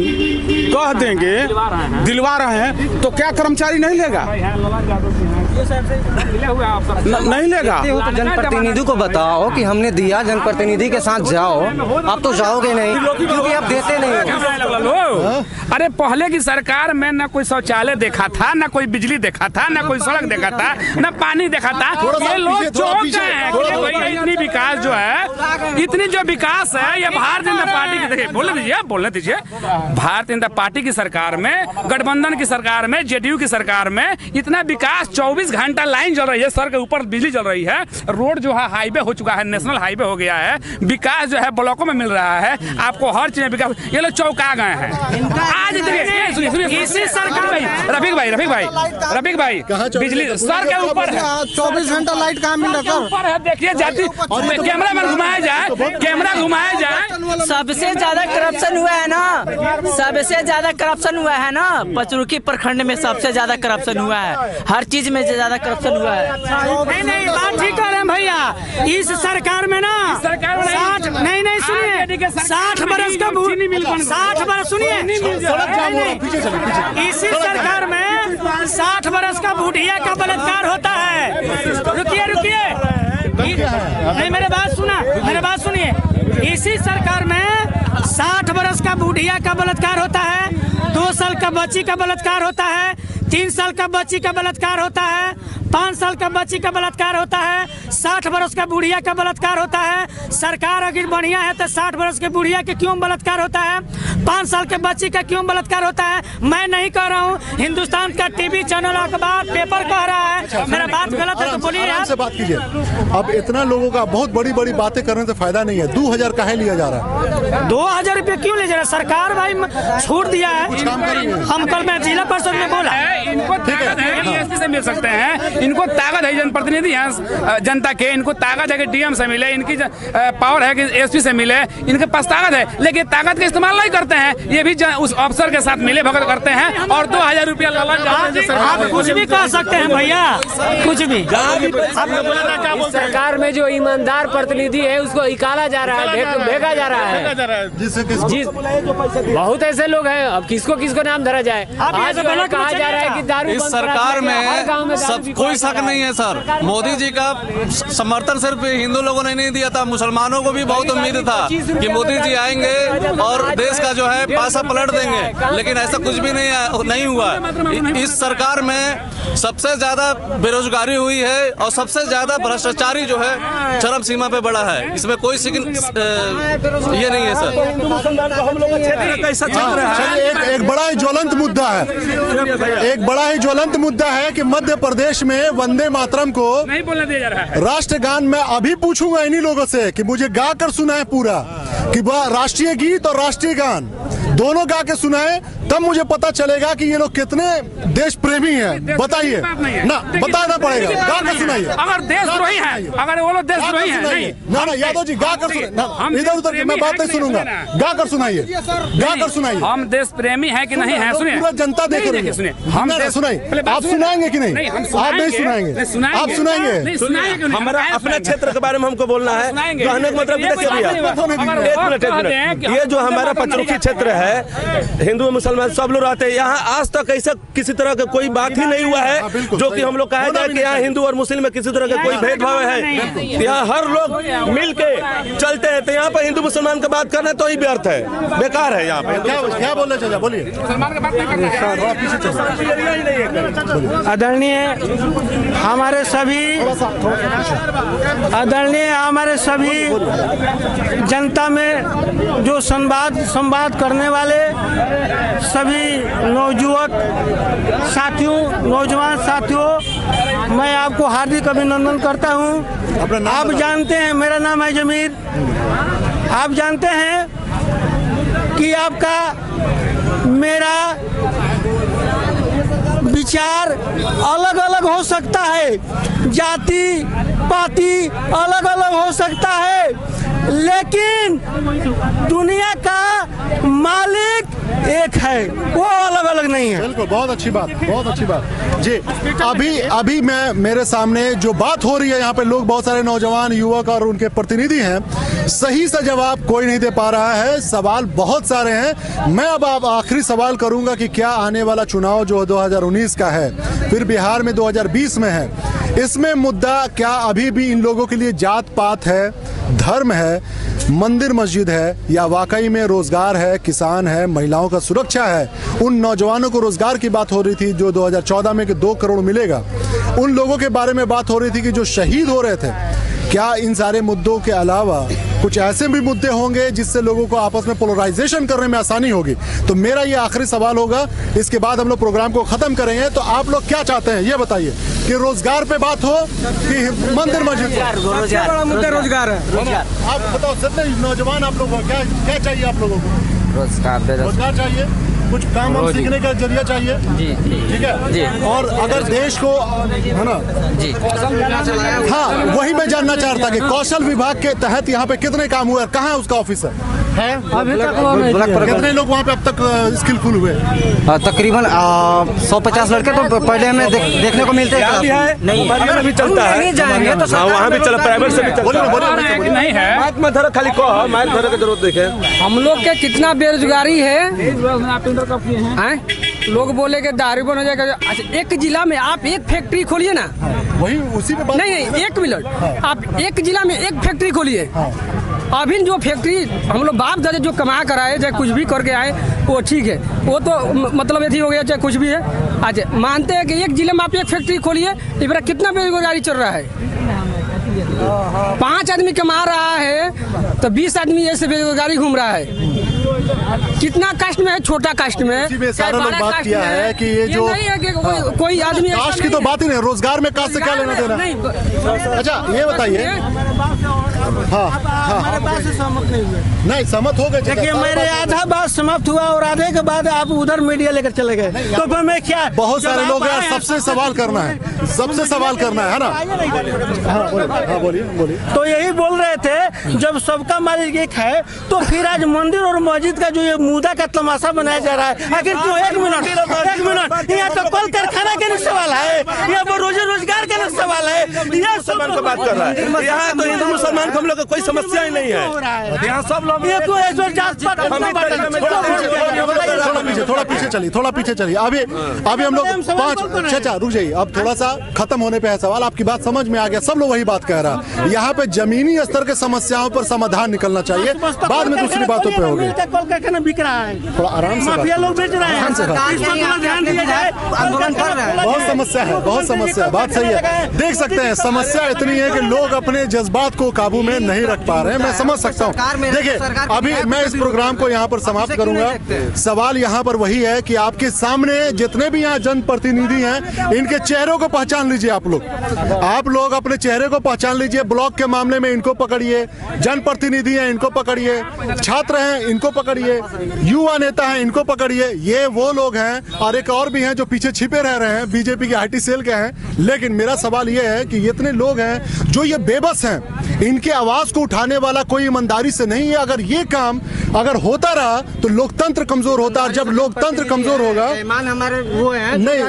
कह देंगे दिलवा रहे हैं तो क्या कर्मचारी नहीं लेगा? नहीं लेगा। तो जनप्रतिनिधि को बताओ कि हमने दिया, जनप्रतिनिधि के साथ जाओ। आप तो जाओगे नहीं क्योंकि आप देते नहीं हो। अरे पहले की सरकार में न कोई शौचालय देखा था, न कोई बिजली देखा था, न कोई सड़क देखा था, न पानी देखा था। ये लोग चौंक गए हैं कि इतनी विकास जो है, इतनी जो विकास है ये भारतीय जनता पार्टी की। देखिए बोलने दीजिए भारतीय जनता पार्टी की सरकार में, गठबंधन की सरकार में, जेडीयू की सरकार में इतना विकास, 24 घंटा लाइन चल रही है, सर के ऊपर बिजली चल रही है, रोड जो है हाईवे हो चुका है, नेशनल हाईवे हो गया है, विकास जो है ब्लॉकों में मिल रहा है, आपको हर चीज में विकास। ये लोग चौंका गए हैं। आज इसी सरकार में रफीक भाई बिजली सर के ऊपर 24 घंटा लाइट कहाँ मिल रहा है? देखिए जाती कैमरा में घुमाया जाए, सबसे ज्यादा करप्शन हुआ है ना, सबसे ज्यादा करप्शन हुआ है ना पचरुखी प्रखंड में, सबसे ज्यादा करप्शन हुआ है, हर चीज में ज्यादा करप्शन हुआ है। नहीं बात ठीक कह रहे हैं भैया। इस सरकार में ना 60 नहीं सुनिए, 60 बरस का 60 बरस सुनिए, इसी सरकार में 60 बरस का बुढ़िया का बलात्कार होता है। रुकिए नहीं, मेरे बात सुनिए। इसी सरकार में 60 बरस का बुढ़िया का बलात्कार होता है, 2 साल का बच्ची का बलात्कार होता है, 3 साल का बच्ची का बलात्कार होता है, 5 साल का बच्ची का बलात्कार होता है, 60 बरस का बुढ़िया का बलात्कार होता है। सरकार अगर बढ़िया है तो 60 बरस के बुढ़िया के क्यों बलात्कार होता है, 5 साल के बच्ची का क्यों बलात्कार होता है? मैं नहीं कह रहा हूँ, हिंदुस्तान का टीवी चैनल, अखबार, पेपर कह रहा है। मेरा बात गलत है तो बोलिए आप। से बात कीजिए। अब इतना लोगों का बहुत बड़ी बड़ी बातें करने से फायदा नहीं है। 2000 काहे लिया जा रहा है? 2000 रुपये क्यों ले जा रहा है? सरकार भाई छूट दिया है। हम कल मैं जिला परिषद में बोला, इनको ताकत है एसपी से मिल सकते हैं, इनको ताकत है, जनप्रतिनिधि हैं जनता के, इनको ताकत है कि डीएम से मिले, इनकी पावर है कि एसपी से मिले, इनके पास ताकत है, लेकिन ताकत का इस्तेमाल नहीं करते हैं। ये भी उस अफसर के साथ मिले भगत करते हैं और 2000 रुपया लालच। आप कुछ भी कह सकते हैं भैया, कुछ भी। सरकार में जो ईमानदार प्रतिनिधि है उसको निकाला जा रहा है, भेजा जा रहा है। बहुत ऐसे लोग हैं, अब किसको नाम धरा जाए। आज कहा जा रहा है कि दारू इस सरकार में सब कोई शक नहीं है सर। मोदी जी का समर्थन सिर्फ हिंदू लोगों ने नहीं दिया था, मुसलमानों को भी बहुत उम्मीद था कि मोदी जी आएंगे और देश का जो है पासा पलट देंगे, लेकिन ऐसा कुछ भी नहीं हुआ। इस सरकार में सबसे ज्यादा बेरोजगारी हुई है और सबसे ज्यादा भ्रष्टाचारी जो है चरम सीमा पे बढ़ा है। इसमें कोई ये नहीं है सर। एक बड़ा ही ज्वलंत मुद्दा है, एक बड़ा ही ज्वलंत मुद्दा है कि मध्य प्रदेश में वंदे मातरम को नहीं बोलने दिया जा रहा है। राष्ट्रगान में अभी पूछूंगा इन्हीं लोगों से कि मुझे गा कर सुनाए पूरा, कि राष्ट्रीय गीत और राष्ट्रीय गान दोनों गा के सुनाए, तब मुझे पता चलेगा कि ये लोग कितने देश प्रेमी हैं। बताइए ना, बताना पड़ेगा। गा कर सुनाइए। अगर देशद्रोही हैं, अगर वो लोग देशद्रोही हैं, नहीं यादव जी गा कर सुनाइए। इधर उधर की मैं बात नहीं सुनूंगा, गा कर सुनाइए, गा कर सुनाइए। हम देश प्रेमी हैं कि नहीं है? सुनिए, पूरा जनता देख रही है। सुनिए, हम सुनाइए। आप सुनाएंगे कि नहीं? आप नहीं सुनाएंगे, आप सुनाएंगे। हमारा अपने क्षेत्र के बारे में हमको बोलना है, कहने का मतलब ये जो हमारा पचरुखी क्षेत्र है, हिंदू मुसलमान सब लोग रहते हैं यहाँ। आज तक ऐसा किसी तरह का कोई बात ही नहीं हुआ है जो कि हम लोग कहा जाए कि यहाँ हिंदू और मुस्लिम में किसी तरह का कोई भेदभाव है। यहाँ हर लोग मिल के चलते हैं, तो यहाँ पर हिंदू मुसलमान की बात करना तो ही व्यर्थ है, बेकार है। यहाँ पे क्या बोलना चाहिए? बोलिए। आदरणीय हमारे सभी जनता में जो संवाद करने वाले सभी नौजवान साथियों, मैं आपको हार्दिक अभिनंदन करता हूं। आप जानते हैं मेरा नाम है जमीर। आप जानते हैं कि आपका मेरा विचार अलग अलग हो सकता है, जाति पाति अलग अलग हो सकता है, लेकिन दुनिया का मालिक एक है, वो अलग अलग नहीं है। बिल्कुल, बहुत अच्छी बात, बहुत अच्छी बात जी। अभी मैं मेरे सामने जो बात हो रही है, यहाँ पे लोग बहुत सारे नौजवान युवक और उनके प्रतिनिधि हैं, सही सा जवाब कोई नहीं दे पा रहा है। सवाल बहुत सारे हैं। मैं अब आखिरी सवाल करूंगा कि क्या आने वाला चुनाव जो 2019 का है, फिर बिहार में 2020 में है, इसमें मुद्दा क्या अभी भी इन लोगों के लिए जात पात है, धर्म है, मंदिर मस्जिद है, या वाकई में रोजगार है, किसान है, महिलाओं का सुरक्षा है? उन नौजवानों को रोजगार की बात हो रही थी जो 2014 में कि 2 करोड़ मिलेगा, उन लोगों के बारे में बात हो रही थी कि जो शहीद हो रहे थे। क्या इन सारे मुद्दों के अलावा कुछ ऐसे भी मुद्दे होंगे जिससे लोगों को आपस में पोलराइजेशन करने में आसानी होगी? तो मेरा ये आखिरी सवाल होगा, इसके बाद हम लोग प्रोग्राम को खत्म करेंगे। तो आप लोग क्या चाहते हैं ये बताइए, कि रोजगार पे बात हो कि मंदिर मस्जिद? सबसे बड़ा मुद्दा रोजगार है। आप बताओ, सबसे नौजवान आप लोगों को क्या चाहिए? आप लोगों को रोजगार चाहिए, कुछ काम हम सीखने का जरिया चाहिए। जी, ठीक है जी। और अगर देश को, है ना जी, हाँ, वही मैं जानना चाहता कि कौशल विभाग के तहत यहाँ पे कितने काम हुए, कहाँ है उसका ऑफिस है? अभी तक कितने लोग वहाँ पे अब तक स्किलफुल हुए? तकरीबन 150 लड़के तो पर डे में देखने को मिलते हैं। नहीं, भी चलता है, जाएंगे तो वहाँ भी चला, प्राइवेट से भी चलता नहीं है। खाली कहो, माइक धरे की जरूरत देखे। हम लोग के कितना बेरोजगारी है, लोग बोले कि दारू बन हो जाएगा। अच्छा, एक जिला में आप एक फैक्ट्री खोलिए ना, वही उसी पे बात नहीं, एक मिनट, आप एक जिला में एक फैक्ट्री खोलिए। अभी जो फैक्ट्री हम लोग बाप दादा जो कमा कर आए, चाहे कुछ भी करके आए, वो ठीक है, वो तो मतलब ऐसी हो गया, चाहे कुछ भी है। अच्छा, मानते हैं कि एक जिले में आप एक फैक्ट्री खोलिए, इस बार कितना बेरोजगारी चल रहा है? 5 आदमी कमा रहा है तो 20 आदमी ऐसे बेरोजगारी घूम रहा है। कितना कास्ट में है, छोटा कास्ट में, सारा लोग बात किया है कि ये जो नहीं है कि कोई आदमी कास्ट की तो बात ही नहीं, रोजगार में कास्ट से क्या लेना देना? अच्छा, ये बताइए। हाँ, हमारे बात से सहमत नहीं हुए। नहीं, सहमत हो गए। देखिए, मेरे आधा बात समाप्त हुआ और आधे के बाद आप उधर मीडिया लेकर चले गए, तो फिर मैं क्या? बहुत सारे लोग हैं, सबसे सवाल करना है, सबसे सवाल करना है ना? हाँ, बोलिए। तो यही बोल रहे थे, जब सबका मालिक एक है, तो फिर आज मंदिर और मस्जिद का जो ये मुद्दा का तमाशा बनाया जा रहा है, आखिर क्यों? एक मिनट, यहाँ तो कल कारखाना के सवाल है, यहाँ पर रोजगार का सवाल है, यह सब बात कर रहा है। यहाँ तो हिंदू मुसलमान हम लोग कोई समस्या ही नहीं है, यहाँ सब लोग। थोड़ा पीछे चलिए। अभी हम लोग 5, चाचा रुक जाइए, अब थोड़ा सा खत्म होने पे है सवाल। आपकी बात समझ में आ गया, सब लोग वही बात कह रहा है। यहाँ पे जमीनी स्तर के समस्याओं पर समाधान निकलना चाहिए, बाद में दूसरी बातों पे होगी। बिक रहा है, थोड़ा आराम से, माफिया लोग बेच रहे हैं, ध्यान दिया जाए। बहुत समस्या है, बहुत समस्या है, बात सही है। देख सकते हैं, समस्या इतनी है कि लोग अपने जज्बात को काबू में नहीं रख पा रहे हैं। मैं समझ सकता हूँ। देखिए, अभी मैं इस प्रोग्राम को यहाँ पर समाप्त करूंगा। सवाल यहाँ पर वही है कि आपके सामने जितने भी यहाँ जनप्रतिनिधि हैं, इनके चेहरों को पहचान लीजिए। आप लोग अपने चेहरे को पहचान लीजिए। ब्लॉक के मामले में इनको पकड़िए, जनप्रतिनिधि हैं इनको पकड़िए, छात्र हैं इनको पकड़िए, युवा नेता हैं इनको पकड़िए। ये वो लोग हैं, और एक और भी हैं जो पीछे छिपे रह रहे हैं, बीजेपी के आईटी सेल के हैं। लेकिन मेरा सवाल ये है कि इतने लोग हैं जो ये बेबस हैं, इनके आवाज को उठाने वाला कोई ईमानदारी से नहीं है। अगर ये काम अगर होता रहा तो लोकतंत्र कमजोर होता है। जब लोकतंत्र कमजोर होगा, हमारे वो है नहीं,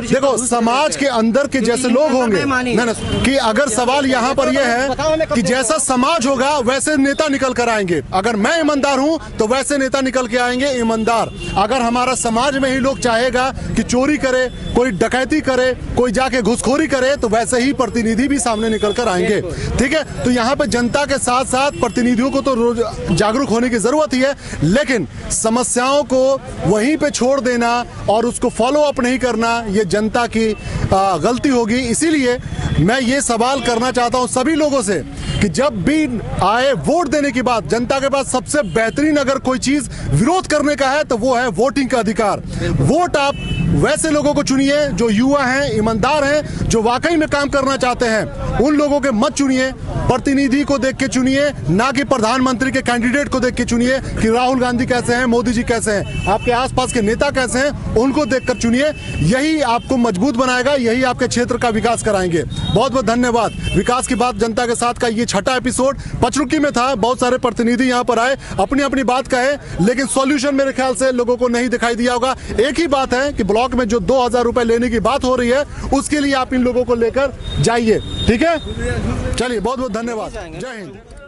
देखो, समाज के अंदर के जैसे लोग होंगे ना, कि अगर सवाल यहाँ पर यह है कि जैसा समाज होगा वैसे नेता निकल कर आएंगे। अगर मैं ईमानदार हूँ तो वैसे नेता निकल के आएंगे ईमानदार। अगर हमारा समाज में ही लोग चाहेगा कि चोरी करे, कोई डकैती करे, कोई जाके घुसखोरी करे, तो वैसे ही प्रतिनिधि भी सामने निकल कर आएंगे। ठीक है, तो यहाँ पे जनता के साथ साथ प्रतिनिधियों को तो रोज जागरूक होने की जरूरत ही है, लेकिन समस्याओं को वहीं पे छोड़ देना और उसको फॉलो अप नहीं करना, ये जनता की गलती होगी। इसीलिए मैं ये सवाल करना चाहता हूं सभी लोगों से कि जब भी आए वोट देने की बात, जनता के पास सबसे बेहतरीन अगर कोई चीज विरोध करने का है तो वो है वोटिंग का अधिकार। वोट आप वैसे लोगों को चुनिए जो युवा हैं, ईमानदार हैं, जो वाकई में काम करना चाहते हैं। उन लोगों के मत चुनिए, प्रतिनिधि को देख के चुनिए, ना कि प्रधानमंत्री के कैंडिडेट को देख के चुनिए कि राहुल गांधी कैसे हैं, मोदी जी कैसे हैं। आपके आसपास के नेता कैसे हैं, उनको देखकर चुनिए। यही आपको मजबूत बनाएगा, यही आपके क्षेत्र का विकास कराएंगे। बहुत बहुत धन्यवाद। विकास की बात जनता के साथ का ये 6वां एपिसोड पचरुखी में था। बहुत सारे प्रतिनिधि यहाँ पर आए, अपनी अपनी बात कहे, लेकिन सॉल्यूशन मेरे ख्याल से लोगों को नहीं दिखाई दिया होगा। एक ही बात है कि ब्लॉक में जो 2000 रुपए लेने की बात हो रही है, उसके लिए आप इन लोगों को लेकर जाइए। ठीक है, चलिए, बहुत बहुत धन्यवाद। जय हिंद।